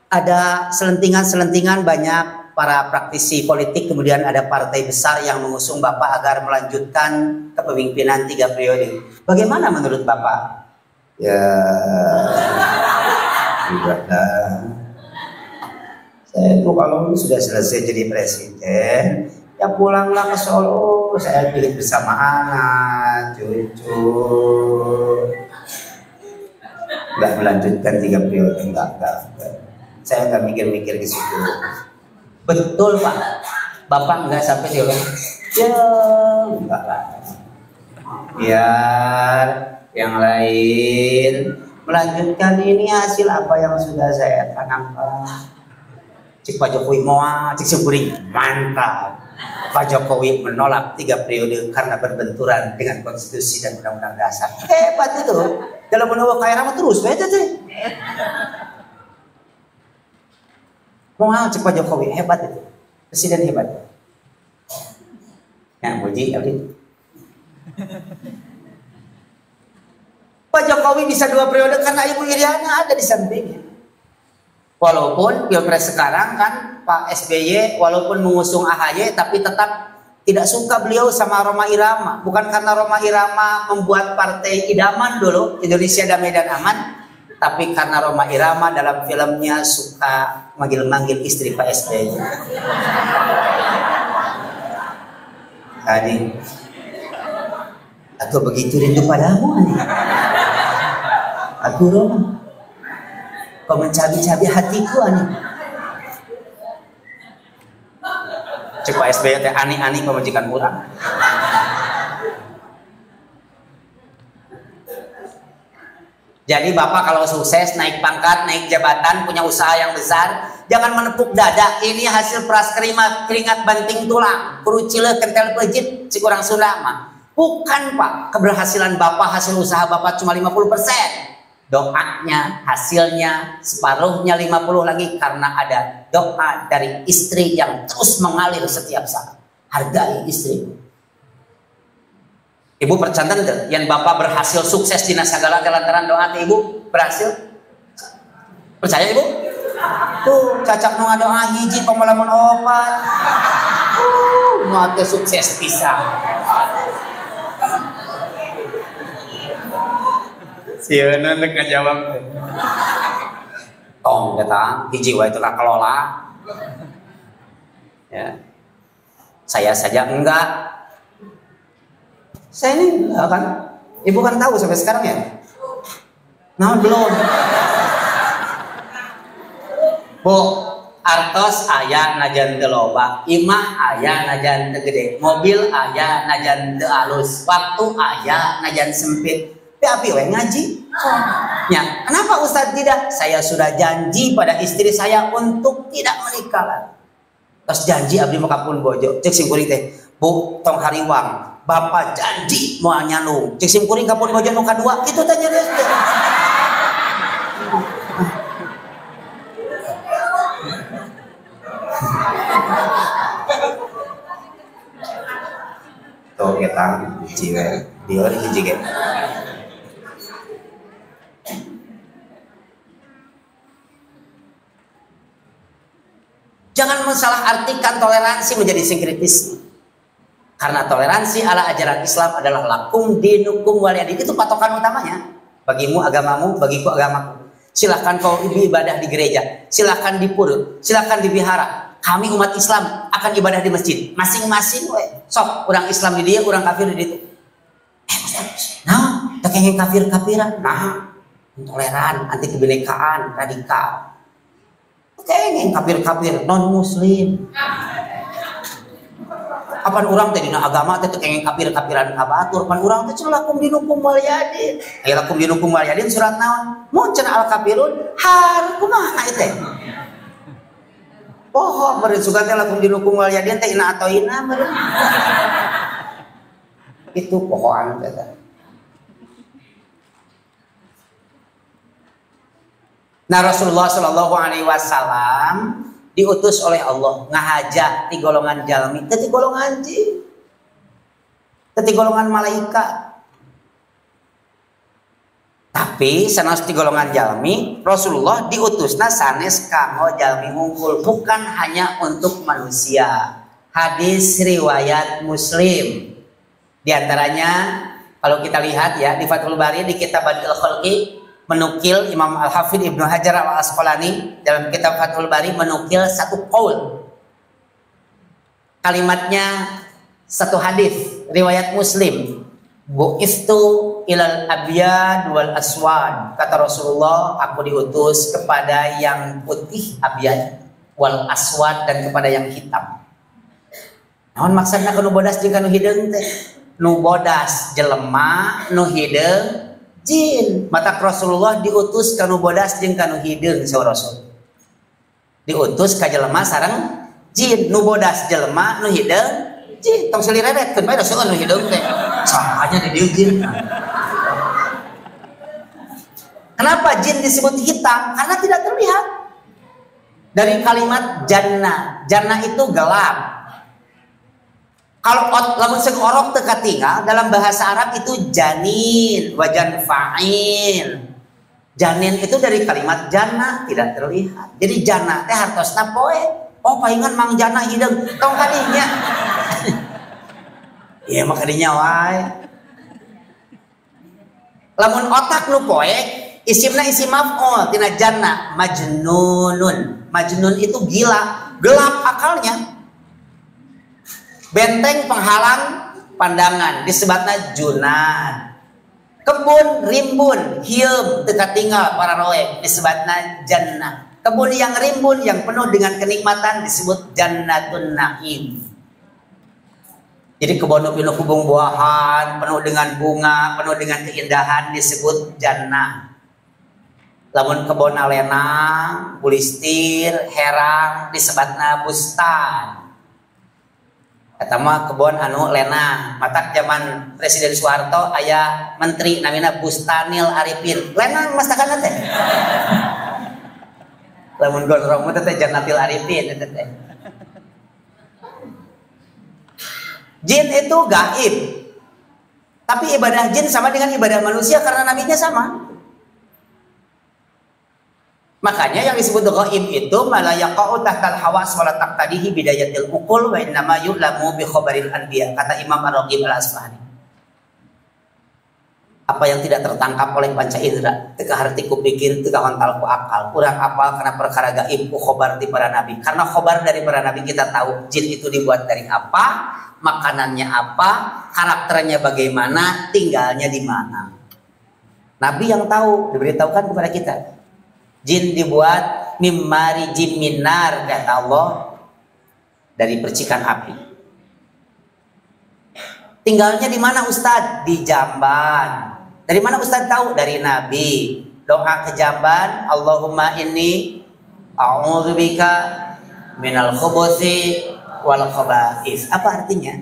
ada selentingan-selentingan banyak para praktisi politik, kemudian ada partai besar yang mengusung Bapak agar melanjutkan kepemimpinan 3 periode. Bagaimana menurut Bapak? Ya, tidaklah. Saya itu kalau sudah selesai jadi presiden, ya pulanglah ke Solo, saya pilih bersama anak, cucu. Nggak melanjutkan 3 periode, enggak. Saya nggak mikir-mikir ke situ. Betul Pak, Bapak nggak sampai di orang. Ya, enggak lah. Biar yang lain melanjutkan ini hasil apa yang sudah saya tanamkan. Cik Pak Jokowi moa, cik Simkuring mantap. Pak Jokowi menolak 3 periode karena berbenturan dengan konstitusi dan undang-undang dasar. Hebat itu. Dalam menolak kaya ramah terus, beda sih. Moa, cik Pak Jokowi hebat itu. Presiden hebat. Ya, muji, Abdi. Pak Jokowi bisa 2 periode karena Ibu Iriana ada di sampingnya. Walaupun pilpres sekarang kan Pak SBY walaupun mengusung AHY tapi tetap tidak suka beliau sama Rhoma Irama. Bukan karena Rhoma Irama membuat partai idaman dulu Indonesia Damai dan Aman, tapi karena Rhoma Irama dalam filmnya suka manggil-manggil istri Pak SBY. Tadi aku begitu rindu padamu, aku Rhoma. Kau mencabi-cabi hatiku ani. Cek Pak SBY teh ani-ani pemajikan urang. Jadi Bapak kalau sukses naik pangkat, naik jabatan, punya usaha yang besar, jangan menepuk dada. Ini hasil peras keringat banting tulang, kurucile kentel pejit, cik orang Sunda mah. Bukan Pak, keberhasilan Bapak, hasil usaha Bapak cuma 50%. Doanya, hasilnya separuhnya 50 lagi karena ada doa dari istri yang terus mengalir setiap saat. Hargai istri. Ibu percaya enggak yang Bapak berhasil sukses di segala lantaran doa Ibu berhasil? Percaya Ibu? Tuh cacak nu doa hiji pemalaman opat. Mau sukses pisang. Sieuna nek ngajawab teh. Tong datang hiji wae teu kakelola. Ya. Saya saja enggak. Saya ini enggak kan. Ibu kan tahu sampai sekarang ya. Nah, belum. Bu, artos aya najan teu loba, imah aya najan teu gede, mobil aya najan teu alus, waktu aya najan sempit. Tapi we ngaji. Ya, kenapa Ustadz tidak? Saya sudah janji pada istri saya untuk tidak menikah lagi. Terus janji abdi mah kapun bojo. Cek simkuring teh, Bu, tong hariwang. Bapak janji mau nyalung. Cek simkuring kapun bojo nu kadua, kitu teh nyeres teh. Tuh kita hiji we. Dia hiji ge. Jangan mensalahartikan toleransi menjadi sinkritisme. Karena toleransi ala ajaran Islam adalah lakum dinukum waliyadin. Itu patokan utamanya. Bagimu agamamu, bagiku agamaku. Silahkan kau ibadah di gereja, silahkan di pura, silahkan di vihara. Kami umat Islam akan ibadah di masjid. Masing-masing we. Sok, orang Islam di dia, orang kafir di dia. Ustaz, nah, tak kayak kafir-kafiran. Nah, intoleran, anti kebinekaan, radikal. Kayaknya kafir-kafir non muslim. Kapan orang teh dina agama teh kayaknya kafir-kafiran kabatur. Pan orang teh cenah lakum dinukum waliyadin. Aya lakum dinukum waliyadin surat naon? Mun cenah al kafirun har kumaha teh? Poho meureun sugan teh lakum dinukum waliyadin teh ina atau ina meureun. Itu pohoan teh. Nah Rasulullah Shallallahu Alaihi Wasallam diutus oleh Allah ngahajak di golongan jalmi, teti golongan jin, teti golongan malaikat. Tapi sanes di golongan jalmi Rasulullah diutusna sanes kanggo jalmi unggul, bukan hanya untuk manusia. Hadis riwayat Muslim. Di antaranya kalau kita lihat ya di Fathul Bari di kitab Badiul Khalqi menukil Imam Al-Hafidz Ibnu Hajar Al-Asqalani dalam kitab Fathul Bari menukil satu qaul. Kalimatnya satu hadis riwayat Muslim. Bu'istu ilal abyad wal aswad. Kata Rasulullah, aku diutus kepada yang putih abyad wal aswad dan kepada yang hitam. Naon maksudna nu bodas jeung kanu hideung teh? Nu bodas jelema, nu hideung jin. Mata Rasulullah diutus kanu bodas jeung kanu hideung saur Rasul. Diutus ka jelema sareng jin, nu bodas jelema, nu hideung jin. Tong selireretkeun bae Rasul nu hideung teh. Sahanya di dieu jin. Kenapa jin disebut hitam? Karena tidak terlihat. Dari kalimat jannah. Jannah itu gelap. Kalau lamun seug orok teu katinggal dalam bahasa Arab itu janin, wajan fa'il. Janin itu dari kalimat jannah, tidak terlihat. Jadi jannah teh hartosna poe. Oh paingan mang jannah hideung tong kadinya. Ya maka dinya wae. Lamun otak nu poek, isimna isim maf'ul tina jannah, majnunun. Majnun itu gila, gelap akalnya. Benteng penghalang pandangan disebutna junad. Kebun rimbun, hieum teu katinggal para roek disebutna jannah. Kebun yang rimbun yang penuh dengan kenikmatan disebut jannatun na'im. Jadi kebun penuh kubung buahan, penuh dengan bunga, penuh dengan keindahan disebut jannah. Lamun kebun alena, bulistir, herang disebutna bustan. Eta mah kebun anu lena. Matak zaman Presiden Soeharto aya menteri namina Bustanil Arifin. Lena masakan teh. Lamun gondrong teh Jannatil Arifin teh. Jin itu gaib. Tapi ibadah jin sama dengan ibadah manusia karena nabinya sama. Makanya yang disebut ghaib itu malah yaqa'u tahtal hawas wala taqtadihi bidayatil uqul wa innama yu'lamu bi khabaril anbiya, kata Imam Ar-Raghib Al-Asfahani. Apa yang tidak tertangkap oleh panca indera, teu harti ku pikir, teu hontal ku akal, urang apal karena perkara gaib ku khabar di para nabi. Karena khabar dari para nabi kita tahu jin itu dibuat dari apa, makanannya apa, karakternya bagaimana, tinggalnya di mana. Nabi yang tahu, diberitahukan kepada kita. Jin dibuat mimari jin minar, kata Allah, dari percikan api. Tinggalnya di mana Ustadz? Di jamban. Dari mana Ustadz tahu? Dari Nabi. Doa ke jamban, Allahumma inni a'udzubika minal khubuthi wal khaba'is. Apa artinya?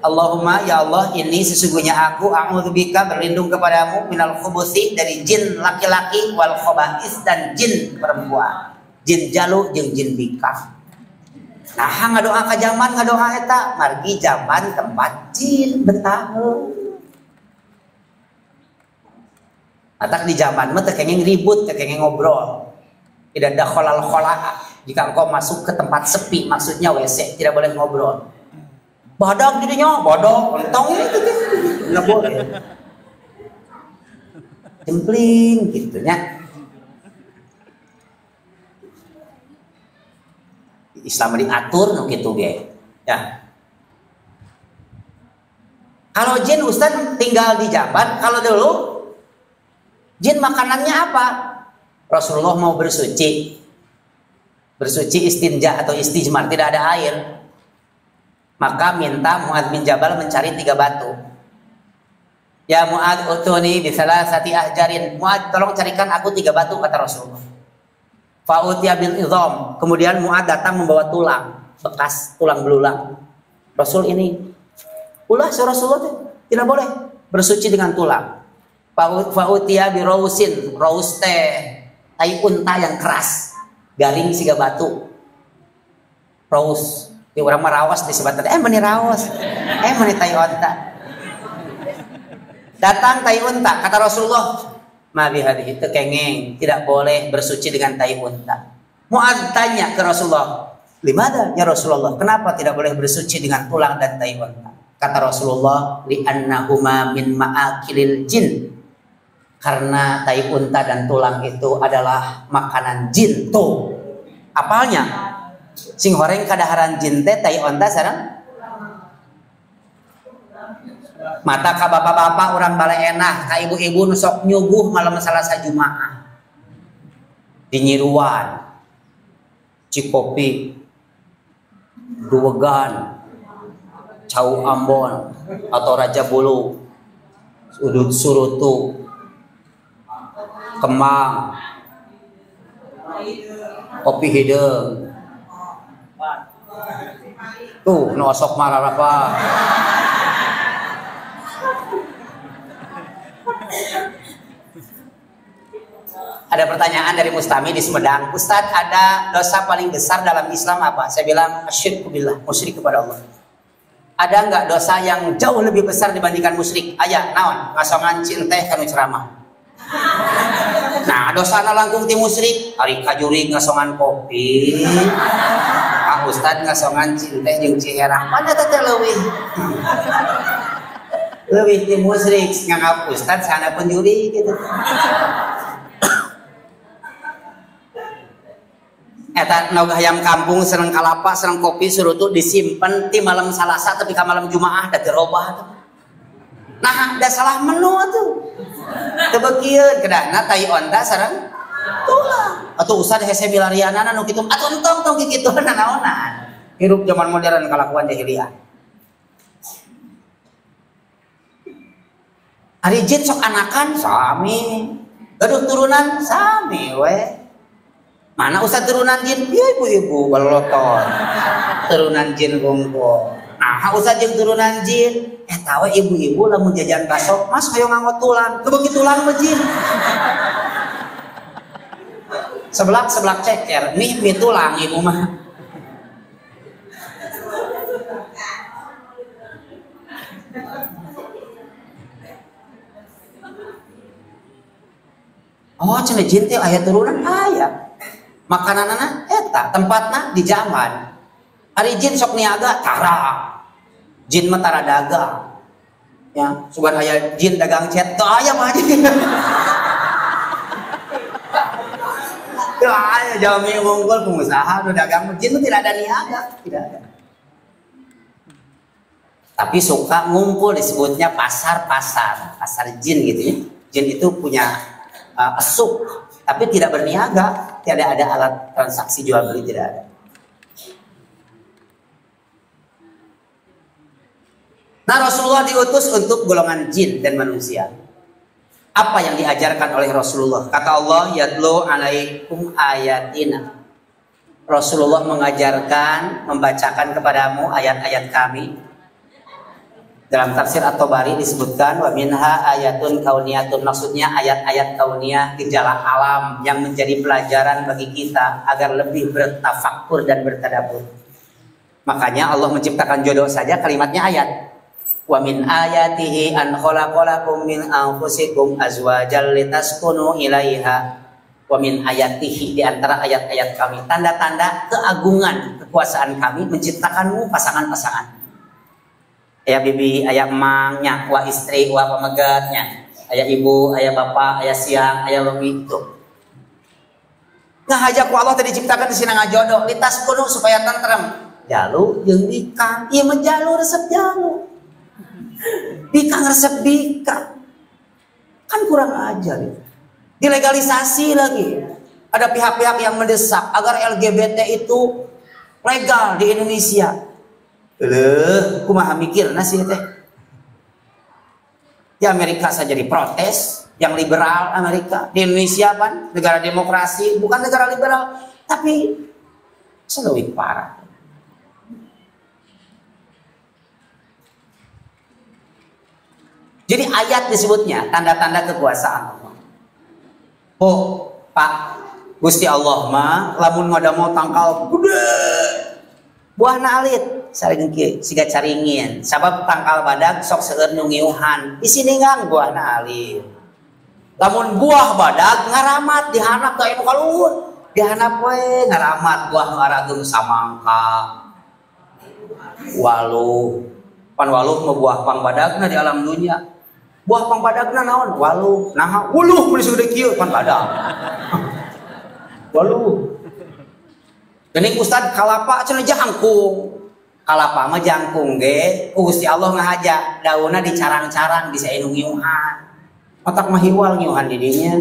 Allahumma ya Allah, ini sesungguhnya aku a'udzubika berlindung kepadamu minal khubuthi dari jin laki-laki wal khaba'is dan jin perempuan. Jin jalu jeung jin bika. Nah, ngadoa ka jaman ngadoa eta margi jaman tempat jin betah. Atak di jaman mah teu kenging ribut, teu kenging ngobrol. Tidak ada kholal-khola. Jika engkau masuk ke tempat sepi, maksudnya WC, tidak boleh ngobrol. Badak jadinya, badak, entong itu nggak boleh. Jempling gitunya. Islam diatur nu kitu ge. Ya. Kalau jin Ustaz tinggal di jamban, kalau dulu jin makanannya apa? Rasulullah mau bersuci. Bersuci istinja atau istijmar, tidak ada air. Maka minta Mu'adz bin Jabal mencari 3 batu. Ya Mu'adz utuni bisalasati ahjarin. Mu'adz tolong carikan aku 3 batu, kata Rasulullah. Fa'utiya bil idham. Kemudian Mu'adz datang membawa tulang, bekas tulang belulang. Rasul ini ulah Rasulullah tidak boleh bersuci dengan tulang. Fa'utiya bi rausin. Raus teh tai unta yang keras, garing siga batu. Raus di orang merawas disebut meni rawas, meni tai onta. Datang tai unta, kata Rasulullah, ma bihadhihi, tekengeng, tidak boleh bersuci dengan tai unta. Mu'adz tanya ke Rasulullah, limada ya Rasulullah, kenapa tidak boleh bersuci dengan tulang dan tai unta? Kata Rasulullah, li'annahuma min ma'akilil jin. Karena tai unta dan tulang itu adalah makanan jin. Tuh, apalnya? Sing horeng kadaharan jin teh tai unta sareng mata ka bapak-bapak orang bale enah, ka ibu-ibu nu sok nyuguh malam Salasa Jumaah. Di Nyiruan, Cikopi, Duwegan, Cau Ambon atau Raja Bulu, Udud Surutu, Kemang, Kopi Hideng. Tuh, nosok marah apa? Ada pertanyaan dari Mustami di Sumedang, Ustadz, ada dosa paling besar dalam Islam apa? Saya bilang asyirku billah, musyrik kepada Allah. Ada nggak dosa yang jauh lebih besar dibandingkan musyrik? Aya, naon? Ngasongan cinteh kanu ceramah. Nah, dosa langkung ti musyrik, ari kajuri ngasongan kopi. Kang Ustadz ngasongan cinteh jeung ciherang, pada teh leuwih. Leuwih ti musyrik nganggap Ustadz sana penjuri gitu. Eta naugah hayam kampung sereng kalapa sereng kopi surutu disimpen ti malam Salasa tapi ka malam Jumaah da dirobah. Nah, da salah menu atuh. Teu beukieun kedana tai onta sareng tulang. Atuh Ustad hese milarianana nu kitu. Atuh entong tong kitu naonan. Hirup zaman modern kalakuan jahiliyah. Ari jin sok anakan sami. Gaduh turunan sami we. Mana Ustaz turunan jin? Ya ibu-ibu baloton. Turunan jin gonggo. Nah, Ustaz jeung turunan jin. Tahu ibu-ibu lamun jajan kasok, Mas hayo nganggo tulang. Teu beuki tulang mah jin. Seblak ceker, nih mi tulang ibu mah. Oh, cenah jin teh aya turunan aya. Makananana eta tempatna di zaman. Ari jin sok niaga tara. Jin mah tara dagang. Ya, sugan aya jin dagang cet teu aya mah jin. Teu aya jami unggul pengusaha nu dagang jin mah tidak ada niaga, tidak ada. Tapi suka ngumpul disebutnya pasar jin gitu ya. Jin itu punya esuk, tapi tidak berniaga, tidak ada alat transaksi jual beli, tidak ada. Nah, Rasulullah diutus untuk golongan jin dan manusia. Apa yang diajarkan oleh Rasulullah? Kata Allah, yatlu alaikum ayatina. Rasulullah mengajarkan, membacakan kepadamu ayat-ayat kami. Dalam tafsir At-Tabari disebutkan wa minha ayatun kauniyatun, maksudnya ayat-ayat kauniyah, gejala alam yang menjadi pelajaran bagi kita agar lebih bertafakkur dan bertadabbur. Makanya Allah menciptakan jodoh saja kalimatnya ayat. Wa min ayatihi an khalaqalakum min anfusikum azwajan litaskunu ilaiha. Wa min ayatihi, di antara ayat-ayat kami, tanda-tanda keagungan kekuasaan kami menciptakanmu pasangan-pasangan. Ayah bibi, ayah emangnya, wa istri, wa pemegatnya, ayah ibu, ayah bapak, ayah siang, ayah lewi itu. Nah, hajak ku Allah tadi diciptakan di sini ngajodoh, litas kuno supaya tentrem. Jalu jeung bika, ieu mah jalu resep jalu. Bika resep bika. Kan kurang ajar ya. Dilegalisasi lagi. Ada pihak-pihak yang mendesak agar LGBT itu legal di Indonesia. Kumaha mikirna sih teh. Di Amerika saja diprotes, yang liberal Amerika. Di Indonesia kan negara demokrasi, bukan negara liberal, tapi lebih parah. Jadi ayat disebutnya tanda-tanda kekuasaan Allah. Oh, Pak, Gusti Allah mah lamun ngadamel tangkal gede. buahna alit saling kieu siga caringin sabab tangkal badag sok seueur nu ngiuhan di sini ngang buahna alit. Lamun buah badag ngaramat dihanap ka anu kaluhur dihanap we ngaramat buah nu arageun samangka waluh pan waluh mah buah pang badagna di alam dunia buah pang badagna naon waluh naha uluh geus gede kieu pan badag waluh. Geuning Ustad kalapa cenah jangkung. Kalapa mah jangkung ge Gusti Allah ngahaja daunna dicarang-carang bisa anu ngiuhan. Otak mah hiwal ngiuhan di dinya.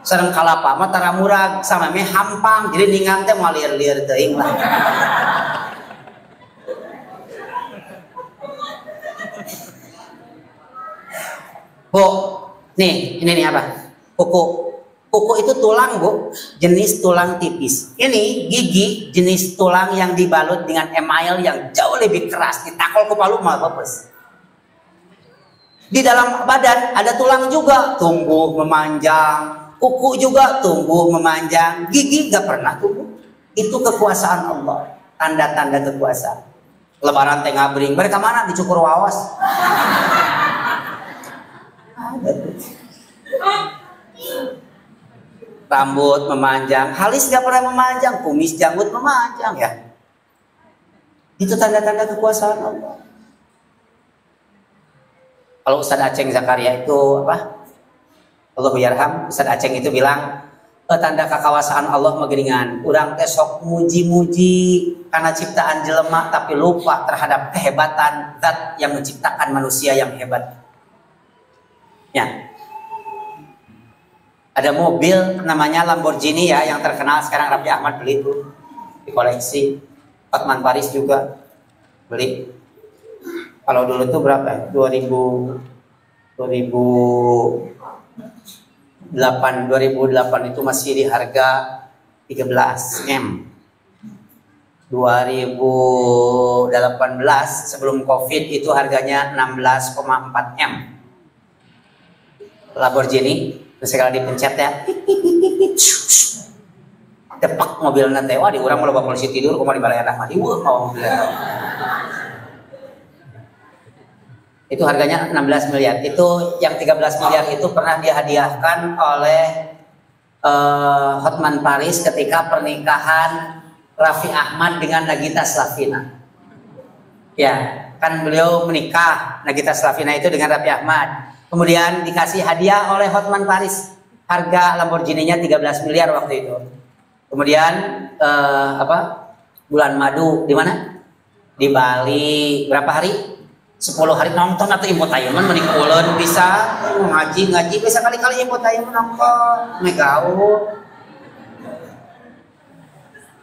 Sareng kalapa mah tara murag sameme hampang jadi ningang teh moal lieur-lieur teuing lah. Bu, nih ini nih apa? Kuku. Kuku itu tulang bu, jenis tulang tipis. Ini gigi, jenis tulang yang dibalut dengan email yang jauh lebih keras. Ditakol ke palu malah bepes. Di dalam badan ada tulang juga, tumbuh memanjang. Kuku juga tumbuh memanjang. Gigi gak pernah tumbuh. Itu kekuasaan Allah. Tanda-tanda kekuasaan. Lebaran tengah bering. Mereka mana? Di Cukur Wawas. Rambut memanjang, halis gak pernah memanjang, kumis janggut memanjang ya. Itu tanda-tanda kekuasaan Allah. Kalau Ustadz Aceng Zakaria itu apa? Allahu yarham, Ustadz Aceng itu bilang tanda kekuasaan Allah megeringan. Urang teh sok muji-muji karena ciptaan jelema tapi lupa terhadap kehebatan zat yang menciptakan manusia yang hebat. Ya. Ada mobil namanya Lamborghini ya yang terkenal sekarang Raffi Ahmad beli itu di koleksi. Hotman Paris juga beli. Kalau dulu tuh berapa? 2008 itu masih di harga 13 M. 2018 sebelum Covid itu harganya 16,4 M. Lamborghini. Terus sekali dipencet ya, depak mobilnya tewa di urang mau loba polisi tidur, kumaha di balai anak mati, wah mau mobilnya. Itu harganya 16 miliar. Itu yang 13 miliar itu pernah dihadiahkan oleh Hotman Paris ketika pernikahan Raffi Ahmad dengan Nagita Slavina. Ya, kan beliau menikah Nagita Slavina itu dengan Raffi Ahmad. Kemudian dikasih hadiah oleh Hotman Paris. Harga Lamborghini-nya 13 miliar waktu itu. Kemudian bulan madu di mana? Di Bali. Berapa hari? 10 hari nonton atau infotainment mending ulun bisa ngaji bisa kali-kali infotainment nonton megaul.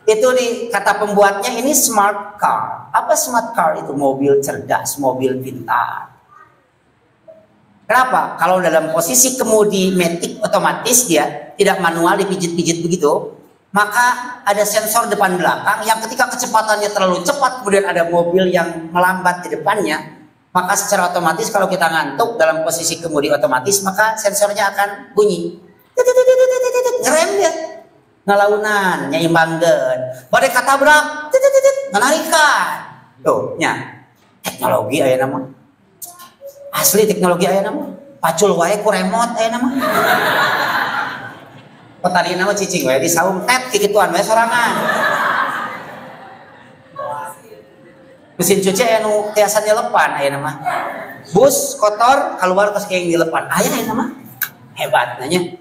Itu di kata pembuatnya ini smart car. Apa smart car itu? Mobil cerdas, mobil pintar. Kenapa? Kalau dalam posisi kemudi matic otomatis dia tidak manual dipijit-pijit begitu, maka ada sensor depan belakang yang ketika kecepatannya terlalu cepat kemudian ada mobil yang melambat di depannya, maka secara otomatis kalau kita ngantuk dalam posisi kemudi otomatis maka sensornya akan bunyi. Ngerem dia. Ngalaunan, nyimbangkeun. Bade katabrak, nganarikan. Tuh, nya. Teknologi aya nama. Asli teknologi aya nama. Pacul wae ku remote aya nama. Petani nama cicing wae disaung tet kikituan wae sorangan. Mesin cuci aya nu tiasa nyelepan aya nama. Bus kotor keluar terus yang nyelepan. Aya nama. Hebat nanya.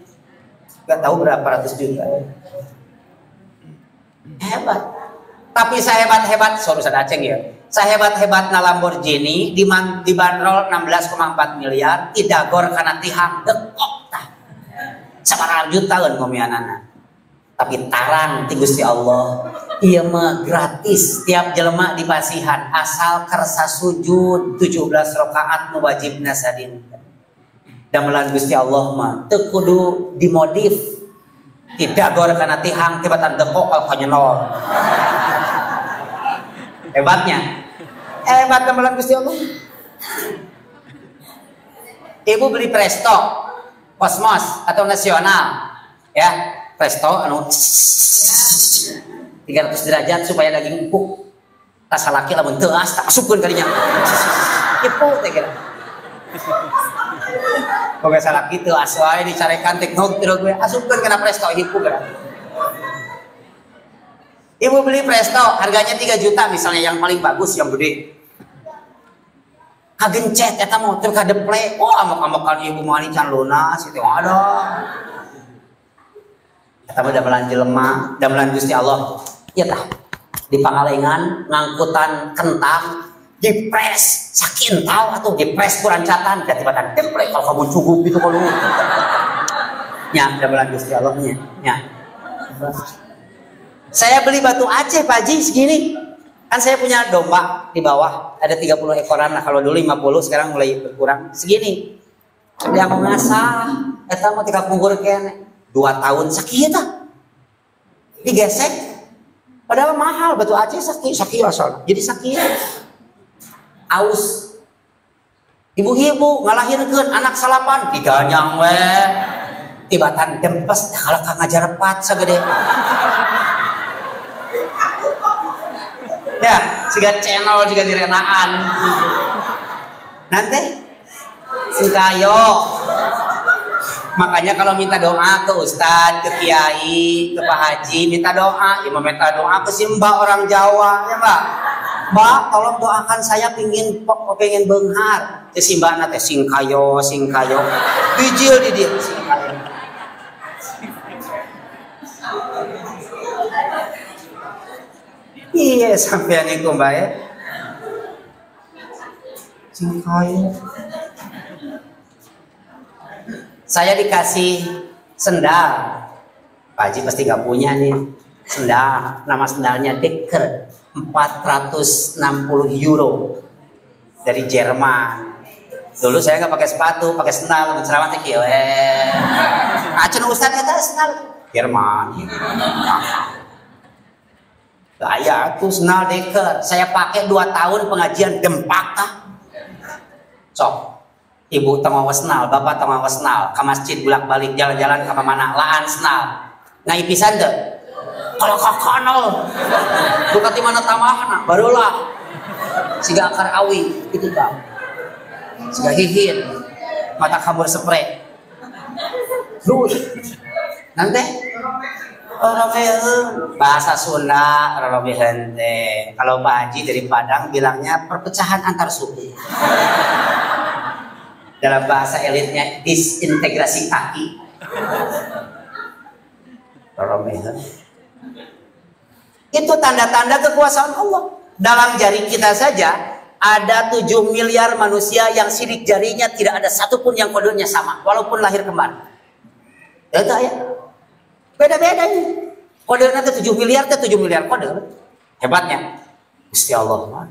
Gak tahu berapa ratus juta. Hebat. Tapi sehebat-hebat, sorry Ustaz Aceng ya. Sehebat-hebatna Lamborghini dibanderol 16,4 miliar, idagor kana tihang dekok tah. 900 juta kan ngomianana. Tapi tarang ti Gusti Allah, ieu mah gratis tiap jelema di pasihan asal kersa sujud 17 rakaat nu wajibna sadin. Damelan Gusti Allah mah teu kudu dimodif. Tidak gor kana tihang tibatan dekok al kanyenol. Hebatnya. Hebat damelan Gusti Allah. Ibu beli Presto, Cosmos atau Nasional. Ya, Presto anu 300 derajat supaya daging empuk. Rasa laki lamun teu as tak asupkeun kadinya. Kipu teh kira. Boga salaki teu as wae dicarekan teknologi teu gue asupkeun kana presto hipu kira. Ibu beli presto harganya 3 juta misalnya yang paling bagus yang gede. Kagencet eta mah teu kadeple. Oh amok-amokan ibu mah can lunas itu ada. Eta mah damelan jelema, damelan Gusti Allah. Ieu tah. Di Pangalengan ngangkutan kentang dipres sakin tahu atau dipres kurancatan tiba-tiba template kalau kamu cukup gitu kalau nya damelan Gusti Allah nya. Saya beli batu Aceh Pak Haji segini kan saya punya domba di bawah ada 30 ekoran lah, kalau dulu 50 sekarang mulai berkurang segini. Dia mau ngasah eta mah tika pungkur kene 2 tahun sakit tah digesek. Padahal mahal batu Aceh sakit asal. Jadi sakit. Aus. Ibu-ibu ngalahirkeun anak salapan diganyang we. Tibatan dempes kalau ka ngajarepat sagede. Ya, siga channel juga direnaan. Nanti singkayo. Makanya kalau minta doa ke Ustadz, ke Kiai, ke Pak Haji, minta doa. Ya minta doa ke si Mbak orang Jawa, ya Mbak. Mbak, tolong doakan saya pengen benghar. Teh si Mbak nate singkayo. Bijil di dia singkayo. Iya sampean iku Mbak ya. Singkayo. Saya dikasih sendal, Pak Haji pasti gak punya nih sendal, nama sendalnya Decker 460 euro dari Jerman. Dulu saya nggak pakai sepatu, pakai sendal, menceramah teh kieu. Acen Ustaz eta sendal Jerman. Gaya tuh sendal Decker, saya pakai 2 tahun pengajian dempak tah. Sok. Ibu tengah senal, bapak tengah senal, ke masjid bolak-balik jalan-jalan ke mana laan senal. Ngai pisan teh. Kalau kakanal. Bukan di mana tamahna, barulah. Siga akar awi itu tah. Siga hihin. Mata kabur spray. Duh. Nanti bahasa Sunda rorobeheun teh. Kalau Pak Haji dari Padang bilangnya perpecahan antar suku. Dalam bahasa elitnya disintegrasi kaki. Itu tanda-tanda kekuasaan Allah. Dalam jari kita saja ada 7 miliar manusia yang sidik jarinya tidak ada satupun yang kodenya sama walaupun lahir kembar. Itu ya. Beda-beda ini. Kodenya 7 miliar kode. Hebatnya Gusti Allah.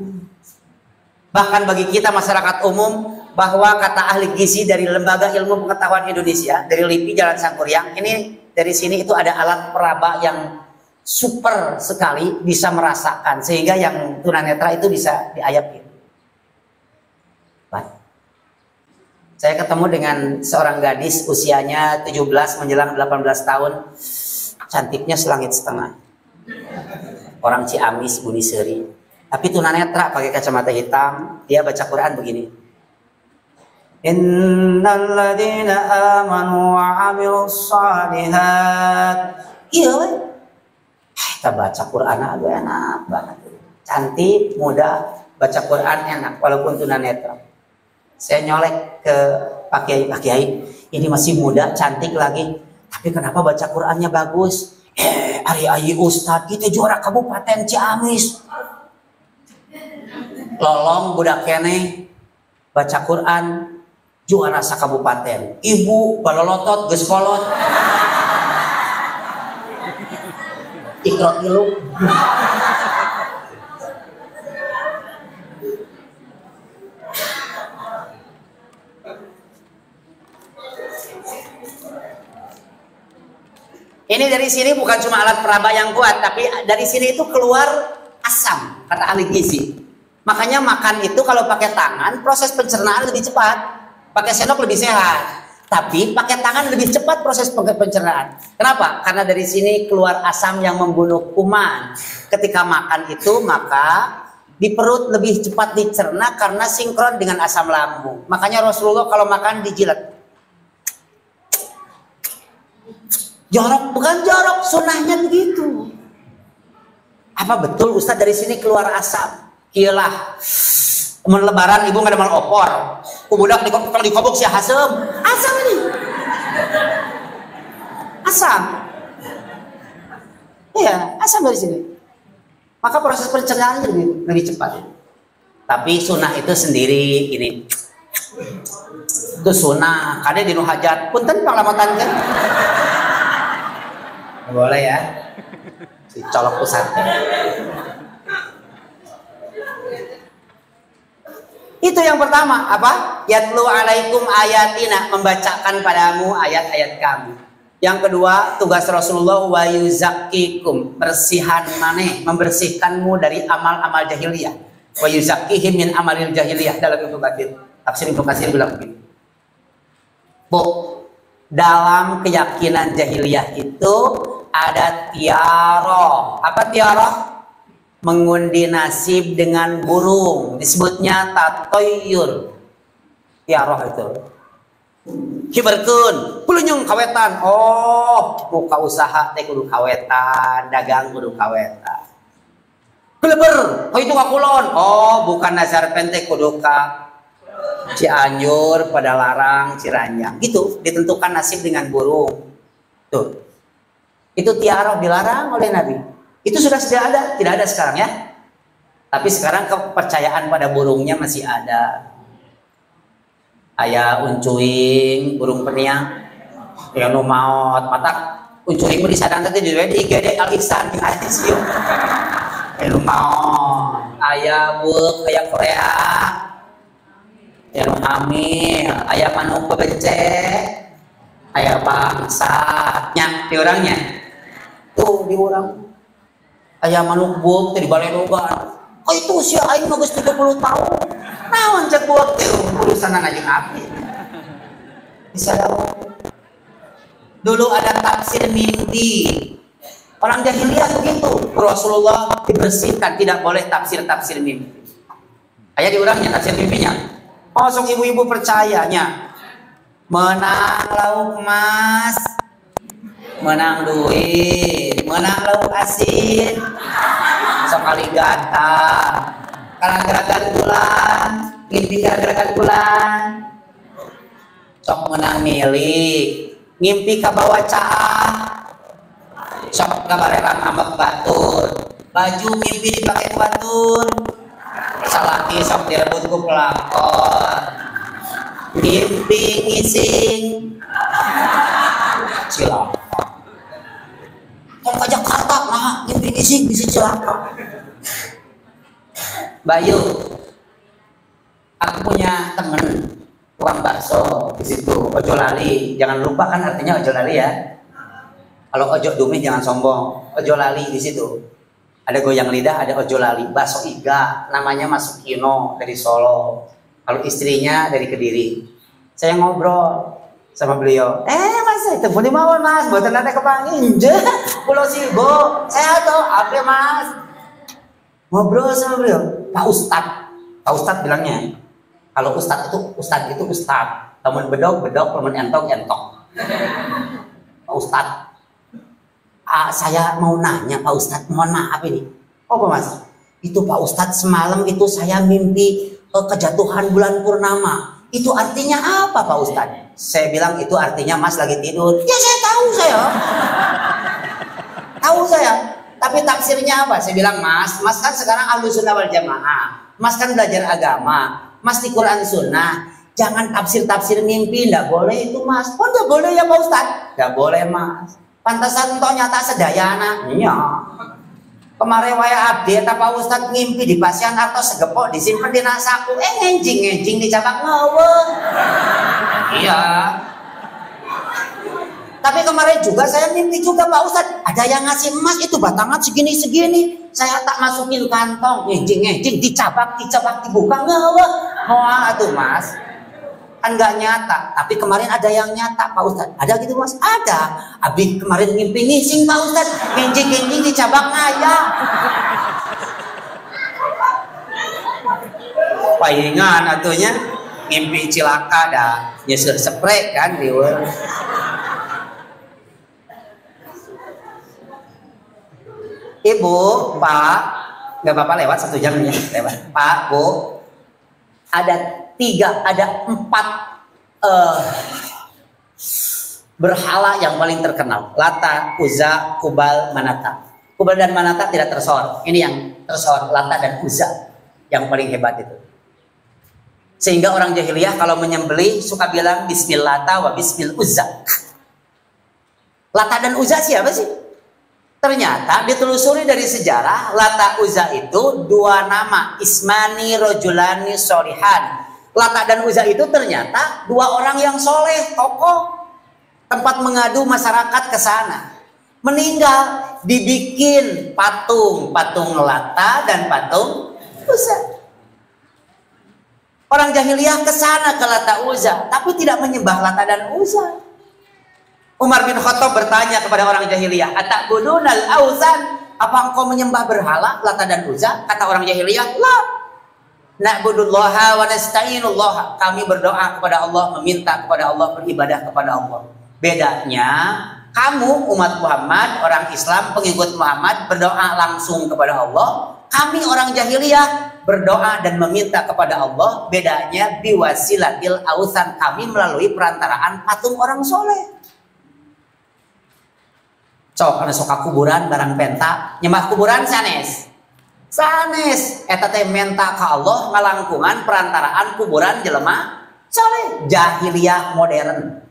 Bahkan bagi kita masyarakat umum, bahwa kata ahli gizi dari Lembaga Ilmu Pengetahuan Indonesia dari LIPI Jalan Sangkuriang ini dari sini itu ada alat peraba yang super sekali bisa merasakan sehingga yang tunanetra itu bisa diayapin. Saya ketemu dengan seorang gadis usianya 17 menjelang 18 tahun, cantiknya selangit setengah, orang Ciamis Buni Seri, tapi tunanetra pakai kacamata hitam. Dia baca Quran begini. Innal ladzina amanu wa 'amilus shalihat. Iya we. Kita baca Quran agak enak banget. Cantik, muda, baca Quran enak walaupun tunanetra. Saya nyolek ke Pak Kiai, ini masih muda, cantik lagi. Tapi kenapa baca Qurannya bagus? Ari ayi Ustad kita juara Kabupaten Ciamis. Lolong budak kene baca Quran juara sakabupaten. Ibu balolotot geus kolot. Ikrot ilu. Ini dari sini bukan cuma alat peraba yang kuat, tapi dari sini itu keluar asam, kata ahli gizi. Makanya makan itu kalau pakai tangan, proses pencernaan lebih cepat. Pakai sendok lebih sehat. Tapi pakai tangan lebih cepat proses pencernaan. Kenapa? Karena dari sini keluar asam yang membunuh kuman. Ketika makan itu maka di perut lebih cepat dicerna karena sinkron dengan asam lambung. Makanya Rasulullah kalau makan dijilat. Jorok, bukan jorok, sunahnya begitu. Apa betul Ustadz dari sini keluar asam? Iyalah. Lebaran ibu nggak ada mal opor. Budak kalau dikobok sih asam. Asam ini. Asam. Iya, asam dari sini. Maka proses pencernaannya lebih cepat. Tapi sunnah itu sendiri ini. Itu sunnah. Kadang di hajat punten panglamatan kan. Boleh ya. Colok pusat. Itu yang pertama, apa? Yatlu alaikum ayatina, membacakan padamu ayat-ayat kami. Yang kedua, tugas Rasulullah wa yuzakkikum, bersihan maneh, membersihkanmu dari amal-amal jahiliyah. Wa yuzakkihim min amalil jahiliyah dalam Ibnu Katsir. Tafsir Ibnu Katsir bilang begitu. Bu, dalam keyakinan jahiliyah itu ada tiaroh. Apa tiaroh? Mengundi nasib dengan burung, disebutnya tatoyur. Tiaroh itu. Hiberkeun, pulunyung kawetan. Oh, buka usaha teh kudu kawetan, dagang kudu kawetan. Keleber, oh itu kakulon. Oh, bukan nazar pente kudu ka Cianjur, Padalarang, Ciranjang. Gitu, ditentukan nasib dengan burung. Tuh. Itu tiaroh dilarang oleh Nabi. Itu sudah tidak ada sekarang ya. Tapi sekarang kepercayaan pada burungnya masih ada. Aya uncuing, burung peniang, yang nu maot, mata uncuing mah disadang tadi di IGD Al Ihsan jeung Aziz yeuh. Nu maot, aya beuk, aya Korea. Yang hamil, aya manuk bebecek, aya bangsa, nyak di orangnya. Tuh di orang aya manuk buuk teh di Baledogan. Oh itu usia aing mah geus 30 tahun. Naon cek buuk teh urusan anjing api. Bisa dapat. Dulu ada tafsir mimpi. Orang jahiliyah begitu. Rasulullah dibersihkan, tidak boleh tafsir mimpi. Aya di urangnya tafsir mimpinya. Oh sok ibu-ibu percayanya. Menang lauk emas, menang duit, menang lauk asin, sekali gata, karena gerakan bulan, ngimpi gerakan bulan, sok menang milik, ngimpi kabawa caah, sok kabarelang ambek batur, baju ngimpi dipakai batur, salaki sok direbut ku pelakon, ngimpi ngising, cilaka. Kalau ke Jakarta, nah, ngimpi ngising bisa celaka. Bayu, aku punya temen tukang bakso di situ, ojo lali. Jangan lupa kan artinya ojo lali ya. Kalau ojo dumih jangan sombong. Ojo lali di situ. Ada goyang lidah, ada ojo lali. Bakso iga, namanya Mas Sukino dari Solo. Kalau istrinya dari Kediri. Saya ngobrol sama beliau. Mas, itu boleh mawon mas, buatan nanti kepangin. Pulau Sibo, saya tahu apa mas. Ngobrol sama beliau. Pak Ustadz bilangnya. Kalau Ustadz itu Ustadz. Temen bedog, temen entok. Pak Ustadz. Saya mau nanya Pak Ustadz, mohon maaf ini. Apa mas? Itu Pak Ustadz semalam itu saya mimpi kejatuhan bulan purnama. Itu artinya apa Pak Ustadz? Saya bilang itu artinya mas lagi tidur. Ya saya tahu saya. Tapi tafsirnya apa? Saya bilang mas kan sekarang Ahlus Sunnah wal Jamaah. Mas kan belajar agama. Mas di Quran Sunnah. Jangan tafsir mimpi. Nggak boleh itu mas. Oh nggak boleh ya Pak Ustadz? Nggak boleh mas. Pantasan toh nyata sedayana. Iya. Kemarin waya abdi eta Pak Ustadz ngimpi di pasien atau segepok disimpan di nasaku. Ngenjing dicabak ngaweng. Iya. Tapi kemarin juga saya mimpi juga Pak Ustadz. Ada yang ngasih emas itu batangan segini. Saya tak masukin kantong. Ngenjing dicabak dibuka ngaweng. Moal atuh mas. kan nggak nyata, tapi kemarin ada yang nyata Pak Ustadz. Ada gitu Mas? Ada. Abi kemarin ngimpi ngising Pak Ustadz, genjing-genjing di cabang ayam. Palingan atunya ngimpi cilaka dah, nyesel spray kan di Ibu, Pak, nggak apa-apa lewat 1 jam ya, lewat. Pak, Bu, ada 4 berhala yang paling terkenal. Lata, Uzza, Hubal, Manata. Hubal dan Manata tidak tersohor. Ini yang tersohor, Lata dan Uzza yang paling hebat itu. Sehingga orang jahiliyah kalau menyembelih suka bilang Bismillah wa Bismil Uzza. Lata dan Uzza siapa sih? Ternyata ditelusuri dari sejarah, Lata Uzza itu 2 nama, Ismani Rojulani Solihan. Lata dan Uzza itu ternyata 2 orang yang soleh, tokoh, tempat mengadu masyarakat ke sana. Meninggal, dibikin patung Lata dan patung Uzza. Orang jahiliyah ke sana ke Lata Uzza, tapi tidak menyembah Lata dan Uzza. Umar bin Khattab bertanya kepada orang jahiliyah, "Atabudunal ausan?" Apa engkau menyembah berhala Lata dan Uzza? Kata orang jahiliyah, "La. Na'budullaha wa nasta'inullah." Kami berdoa kepada Allah, meminta kepada Allah, beribadah kepada Allah. Bedanya, kamu umat Muhammad, orang Islam, pengikut Muhammad berdoa langsung kepada Allah. Kami orang jahiliyah berdoa dan meminta kepada Allah. Bedanya biwasilatil ausan, kami melalui perantaraan patung orang soleh. Cok, anu suka kuburan barang penta, nyembah kuburan sanes. Eta teh menta ka Allah ngalangkungan perantaraan kuburan jelema soleh, jahiliyah modern.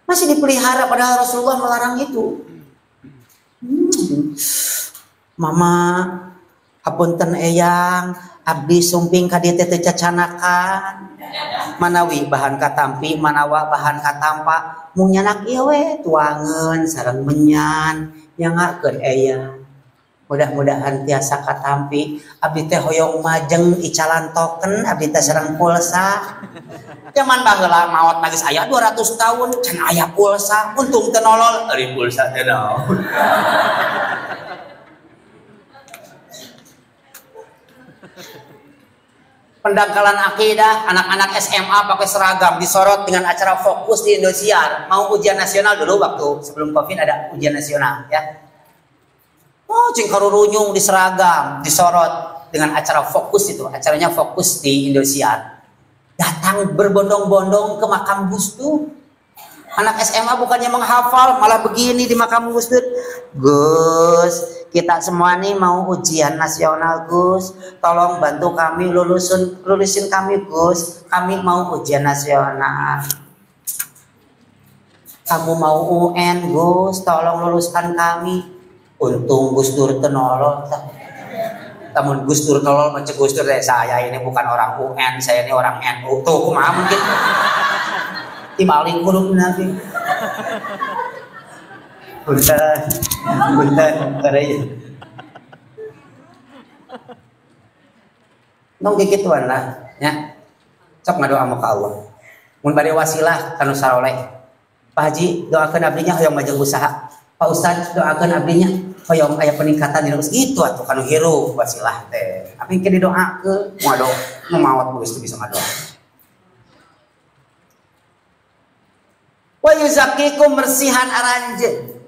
Masih dipelihara padahal Rasulullah melarang itu. Mama, hapunten eyang, abdi sumping ka dieu teh teu cacanakan. Manawi bahan katampi, manawa bahan katampa, mung nyanak ieu we tuangeun sareng menyan, nyangakeun eyang. Mudah-mudahan tiasa katampi, abdi teh hoyong majeng icalan token, abdi teh sareng pulsa. Zaman baheula maot nagis aya 200 tahun, can aya pulsa, untung teu nolol, ari pulsa teh naon. Pendangkalan akidah, anak-anak SMA pakai seragam, disorot dengan acara fokus di Indosiar. Mau ujian nasional dulu waktu sebelum Covid ada ujian nasional ya. Oh, cing karurunyung di seragam, disorot dengan acara fokus itu. Acaranya fokus di Indosiar. Datang berbondong-bondong ke makam Gus Dur. Anak SMA bukannya menghafal, malah begini di makam Gus Dur. Gus, kita semua nih mau ujian nasional Gus, tolong bantu kami lulusin kami Gus, kami mau ujian nasional. Kamu mau UN Gus, tolong luluskan kami. Untung Gus Dur tenolol. Namun Gus Dur tolol macam Gus Dur saya ini bukan orang UN, saya ini orang NU. Tuh kumaha mungkin timbalik kudu nanti. Punten karaya. Nong gigituan lah, ya. Sok ngadoa ka Allah. Mun bade wasilah kanu saleh. Pak Haji doakeun abdinya hoyong majeng usaha. Pak Ustad doakeun abdinya hoyong aya peningkatan dina gitu atuh kanu hirup wasilah teh. Abi ke didoakeun moal nu maot geus bisa ngadoa. Wa yuzakkikum bersihan aranjeun.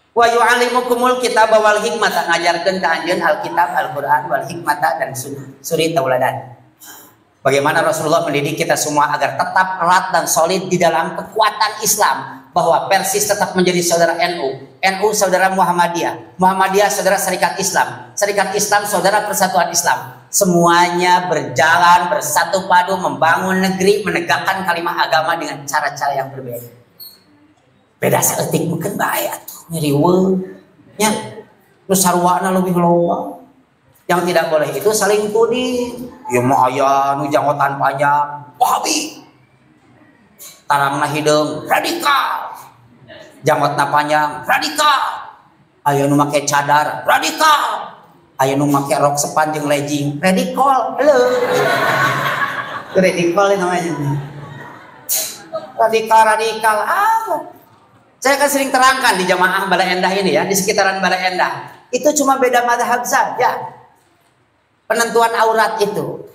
Wa yu'allimukumul kitaba wal hikmata, ngajarkeun ka anjeun Alkitab, Al-Qur'an wal hikmata dan sunnah, suri tauladan. Bagaimana Rasulullah mendidik kita semua agar tetap erat dan solid di dalam kekuatan Islam, bahwa Persis tetap menjadi saudara NU, NU saudara Muhammadiyah, Muhammadiyah saudara Serikat Islam, Serikat Islam saudara Persatuan Islam. Semuanya berjalan bersatu padu membangun negeri, menegakkan kalimat agama dengan cara-cara yang berbeda. Beda saeutik mungkin bahaya tuh nyeriweun nya nu sarwana leuwih loba. Yang tidak boleh itu saling tuding. Ieu mah aya nu janggotan panjang Wahabi, tarangna hideung radikal, janggotna panjang radikal, aya nu make cadar radikal, Aya nu make rok sepanjang legging, radikal. Halo. Radikal namanya. Radikal apa? Saya kan sering terangkan di jamaah Bala Endah ini ya, di sekitaran Bala Endah. Itu cuma beda mazhab saja. Penentuan aurat itu.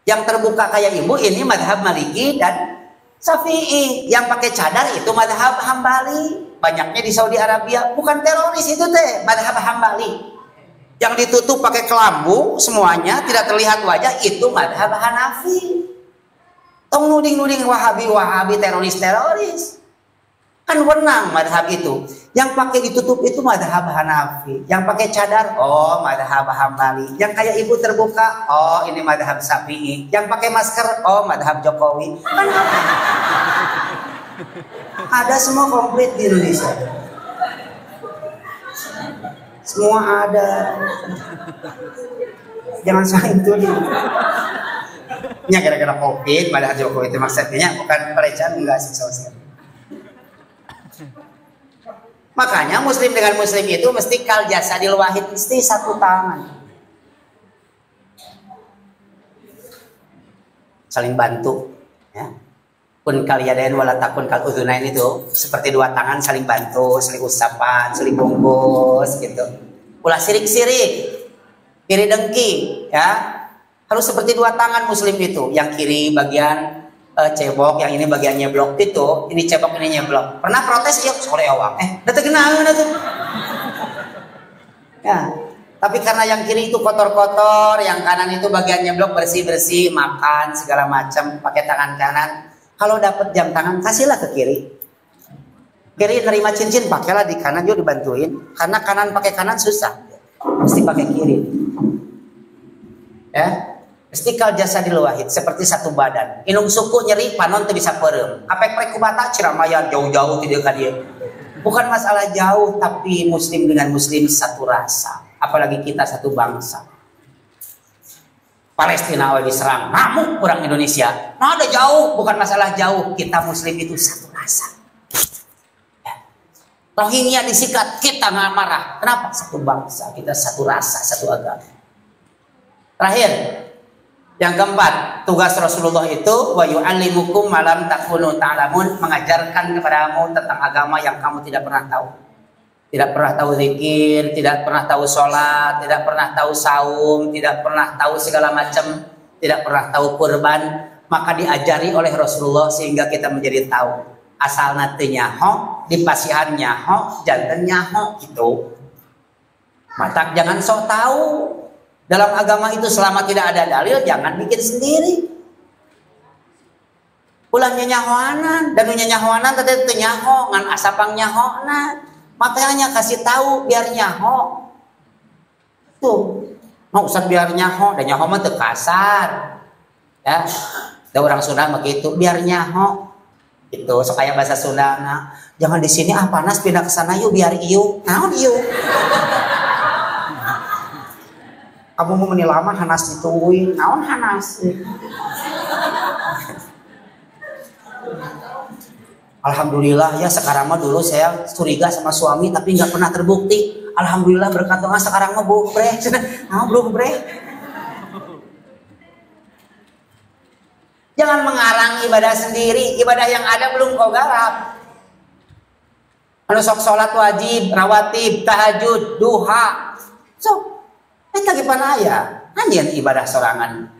Yang terbuka kayak ibu ini mazhab Maliki dan Syafi'i. Yang pakai cadar itu mazhab Hambali. Banyaknya di Saudi Arabia. Bukan teroris itu teh, mazhab Hambali. Yang ditutup pakai kelambu semuanya tidak terlihat wajah itu mazhab Hanafi. Tong nuding-nuding Wahabi teroris. Kan wenang madhab itu. Yang pakai ditutup itu madhab Hanafi. Yang pakai cadar, oh madhab Hambali. Yang kayak ibu terbuka, oh ini madhab Syafi'i. Yang pakai masker, oh madhab Jokowi. Kan ada semua komplit di Indonesia. Semua ada. Jangan saling tuduh. Ini gara-gara COVID, madhab Jokowi itu maksudnya bukan pelecehan, enggak sih selesai. Makanya muslim dengan muslim itu mesti kal jasadil wahid, mesti satu tangan. Saling bantu ya. Kun kaliyadain wala takun kal udhunain itu seperti dua tangan saling bantu, saling usapan, saling bungkus gitu. Ulah sirik-sirik, kiri dengki ya. Harus seperti dua tangan muslim itu, yang kiri bagian cebok, yang ini bagiannya blok itu, ini cebok ini nyeblok. Pernah protes ya sore awang, datang kenal tuh. Ya, tapi karena yang kiri itu kotor-kotor, yang kanan itu bagiannya blok bersih-bersih, makan segala macam pakai tangan kanan. Kalau dapat jam tangan kasihlah ke kiri. Kiri nerima cincin pakailah di kanan juga dibantuin. Karena kanan pakai kanan susah, mesti pakai kiri. Ya. Istiqal jasadil wahid seperti satu badan. Inung suku nyeri panon tuh bisa perem. Apek prek kubata ciramayan jauh-jauh tidak ka dia. Bukan masalah jauh, tapi muslim dengan muslim satu rasa. Apalagi kita satu bangsa. Palestina awal diserang, ngamuk orang Indonesia. Nah ada jauh, bukan masalah jauh. Kita muslim itu satu rasa. Ya. Rohingya disikat, kita nggak marah. Kenapa? Satu bangsa, kita satu rasa, satu agama. Terakhir. Yang keempat, tugas Rasulullah itu wa yu'allimukum ma lam takunu ta'lamun, mengajarkan kepadamu tentang agama yang kamu tidak pernah tahu. Tidak pernah tahu zikir, tidak pernah tahu sholat, tidak pernah tahu saum, tidak pernah tahu segala macam, tidak pernah tahu kurban, maka diajari oleh Rasulullah sehingga kita menjadi tahu. Asal nantinya nyaho, dipasihan nyaho, jantan nyaho gitu. Mata jangan sok tahu. Dalam agama itu selama tidak ada dalil jangan bikin sendiri. Ulangnya nyahoanan dan nyahoanan tadi itu nyaho ngan asapang nyahoanan. Makanya kasih tahu biar nyaho. Tuh, mau usah biar nyaho dan nyaho mah teu kasar. Ya. Ada orang Sunda begitu, biar nyaho. Itu supaya bahasa Sunda. Nah, jangan di sini panas pindah ke sana yuk biar iu. Naon iu? Kamu mau menilama hanas ditungguin, naon hanas. Alhamdulillah ya sekarang mah dulu saya curiga sama suami tapi nggak pernah terbukti. Alhamdulillah berkat Tuhan sekarang mah bubreh. Nah, bubreh. Jangan mengarang ibadah sendiri, ibadah yang ada belum kau garap. Anu sok salat wajib, rawatib, tahajud, duha. So lagi panaya, anjeun ibadah sorangan.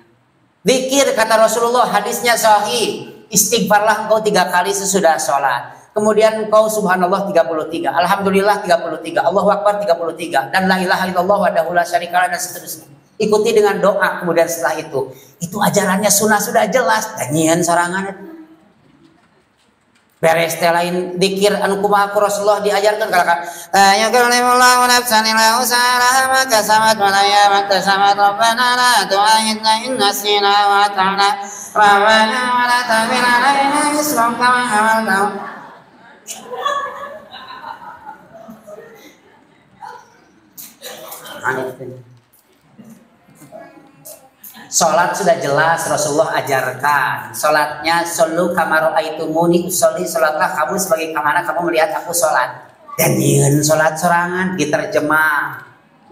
Zikir kata Rasulullah, hadisnya sahih. Istighfarlah engkau 3 kali sesudah sholat. Kemudian engkau subhanallah 33, alhamdulillah 33, Allahu akbar 33, dan la ilaha illallah wahdahu la syarikalah dan seterusnya. Ikuti dengan doa kemudian setelah itu. Itu ajarannya sunnah sudah jelas. Tanyian sorangan. Beres teh lain dikir anu kumaha ku Rasulullah diajarkan kalakan ya kalimullahu nafsan illa usaha maka samat malaya maka samat rabbana la tu'akhidna in nasina wa ta'ala rabbana wa la tahmil alaina isran kama hamaltahu. Sholat sudah jelas Rasulullah ajarkan. Sholatnya solu kamaru aitumuni usolli, sholatlah kamu sebagai kamana kamu melihat aku sholat. Dan ingin sholat sorangan diterjemah.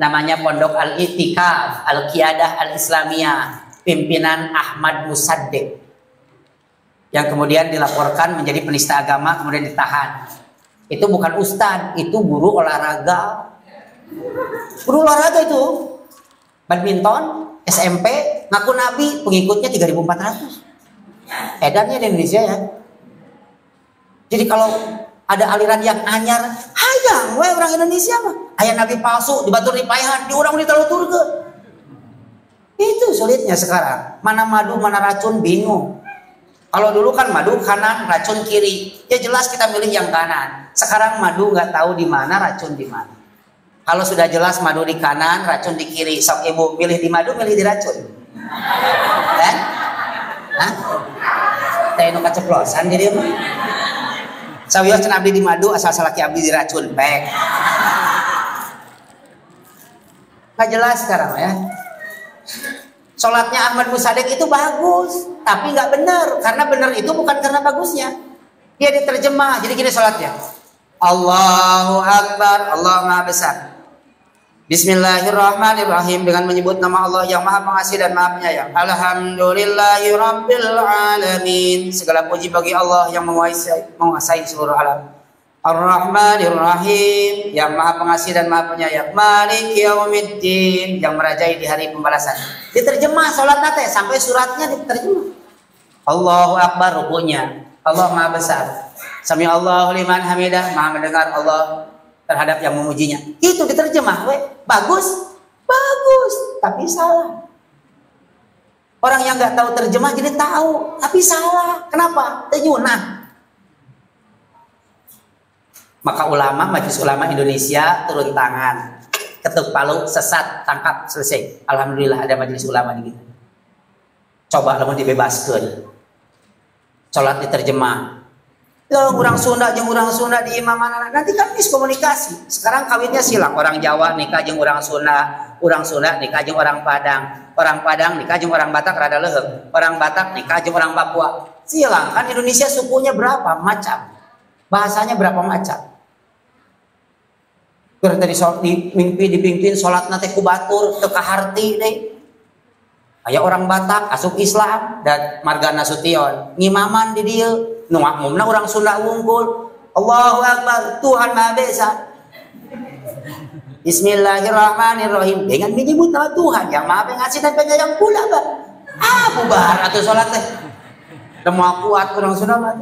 namanya Pondok Al-I'tikaf Al-Qiyadah Al-Islamiyah, pimpinan Ahmad Musaddiq, yang kemudian dilaporkan menjadi penista agama, kemudian ditahan. Itu bukan ustadz, itu guru olahraga. Guru olahraga itu, badminton, SMP, ngaku nabi, pengikutnya 3.400. Edarnya di Indonesia ya. Jadi kalau ada aliran yang anyar, hayang we orang Indonesia mah. Aya nabi palsu, dibatur dipaehan, diurang ditaluturkeun. Itu sulitnya sekarang. Mana madu, mana racun, bingung. Kalau dulu kan madu kanan, racun kiri. Ya jelas kita milih yang kanan. Sekarang madu nggak tahu di mana, racun di mana. Kalau sudah jelas madu di kanan, racun di kiri. Sok ibu milih di madu, milih di racun. Kan? Hah? Teh nu kaceplosan jadi mah. Sawios cenah abdi di madu, asal salaki abdi di racun, baik. Nggak jelas sekarang ya. Sholatnya Ahmad Musaddiq itu bagus, tapi nggak benar. Karena benar itu bukan karena bagusnya. Dia diterjemah, jadi gini sholatnya. Allahu Akbar, Allah Maha Besar. Bismillahirrahmanirrahim, dengan menyebut nama Allah yang Maha Pengasih dan Maha Penyayang. Alhamdulillahirabbil alamin. Segala puji bagi Allah yang menguasai seluruh alam. Ar-Rahmanir-Rahim, yang Maha Pengasih dan Maha Penyayang. Maliki Yaumiddin, yang merajai di hari pembalasan. Diterjemah salat nate sampai suratnya diterjemah. Allahu Akbar, rukunya. Allah Maha Besar. Sami Allahu liman hamidah, Maha mendengar Allah terhadap yang memujinya. Itu diterjemah, we. Bagus, bagus, tapi salah. Orang yang nggak tahu terjemah jadi tahu, tapi salah. Kenapa? Tenyunah. Maka ulama, Majelis Ulama Indonesia turun tangan, ketuk palu, sesat, tangkap, selesai. Alhamdulillah ada Majelis Ulama di kita. Coba lamun dibebaskan. Sholat diterjemah. Kalau orang Sunda jeung orang Sunda di imaman nanti kan miskomunikasi. Sekarang kawinnya silang, orang Jawa nikah jeung orang Sunda nikah jeung orang Padang nikah jeung orang Batak rada leuheung, orang Batak nikah jeung orang Papua. Silang kan Indonesia sukunya berapa macam, bahasanya berapa macam. Keur tadi dipimpin salat nate ku batur teu kaharti deui. Aya orang Batak asup Islam dan Marga Nasution ngimaman di dieu. Nu makmumna orang Sunda wungkul. Allahu Akbar, Tuhan Maha Esa. Bismillahirrahmanirrahim. Dengan menyebut nama Tuhan yang Maha Pengasih dan Penyayang pula, Pak. Bubar atuh salat teh. Teu moal kuat urang Sunda mah.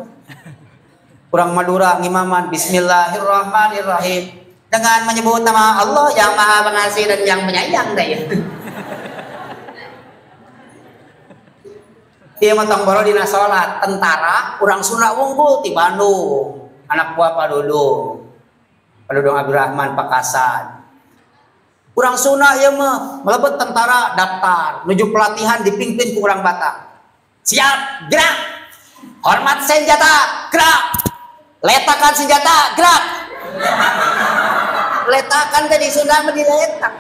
Urang Madura ngimaman Bismillahirrahmanirrahim. Dengan menyebut nama Allah yang Maha Pengasih dan yang Penyayang teh. Dia matang baro dina salat tentara urang Sunda wungkul ti Bandung, anak buah Padudung Abdurrahman Pakasan. Urang Sunda ieu mah mlebet tentara daftar menuju pelatihan dipimpin ku urang Batak. Siap, gerak. Hormat senjata, gerak. Letakkan senjata, gerak. Letakkan tadi Sunda mah diletak.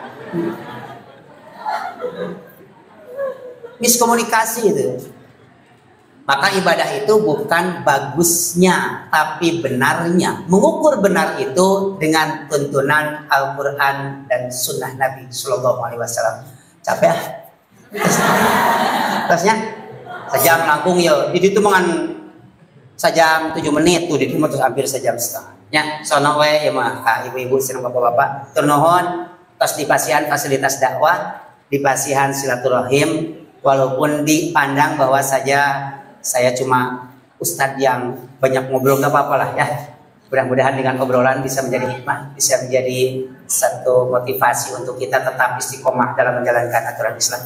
Miskomunikasi itu. Maka ibadah itu bukan bagusnya, tapi benarnya. Mengukur benar itu dengan tuntunan Al-Quran dan Sunnah Nabi Sallallahu Alaihi Wasallam. Capek ya? Terusnya sejam langkung ya. Di situ mangan sejam 7 menit tuh, di situ terus hampir sejam setengah. Ya, sono we ya mah ibu-ibu sareng bapak-bapak. Tur nuhun tos di pasihan fasilitas dakwah, di pasihan silaturahim, walaupun dipandang bahwa saja saya cuma ustadz yang banyak ngobrol, nggak apa-apa lah ya. Mudah-mudahan dengan obrolan bisa menjadi hikmah, bisa menjadi satu motivasi untuk kita tetap istiqomah dalam menjalankan aturan Islam.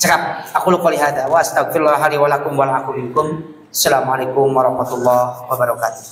Cekap, aku lu qouli hada wa astaghfirullah li wa lakum wa lakum minkum. Assalamualaikum warahmatullahi wabarakatuh.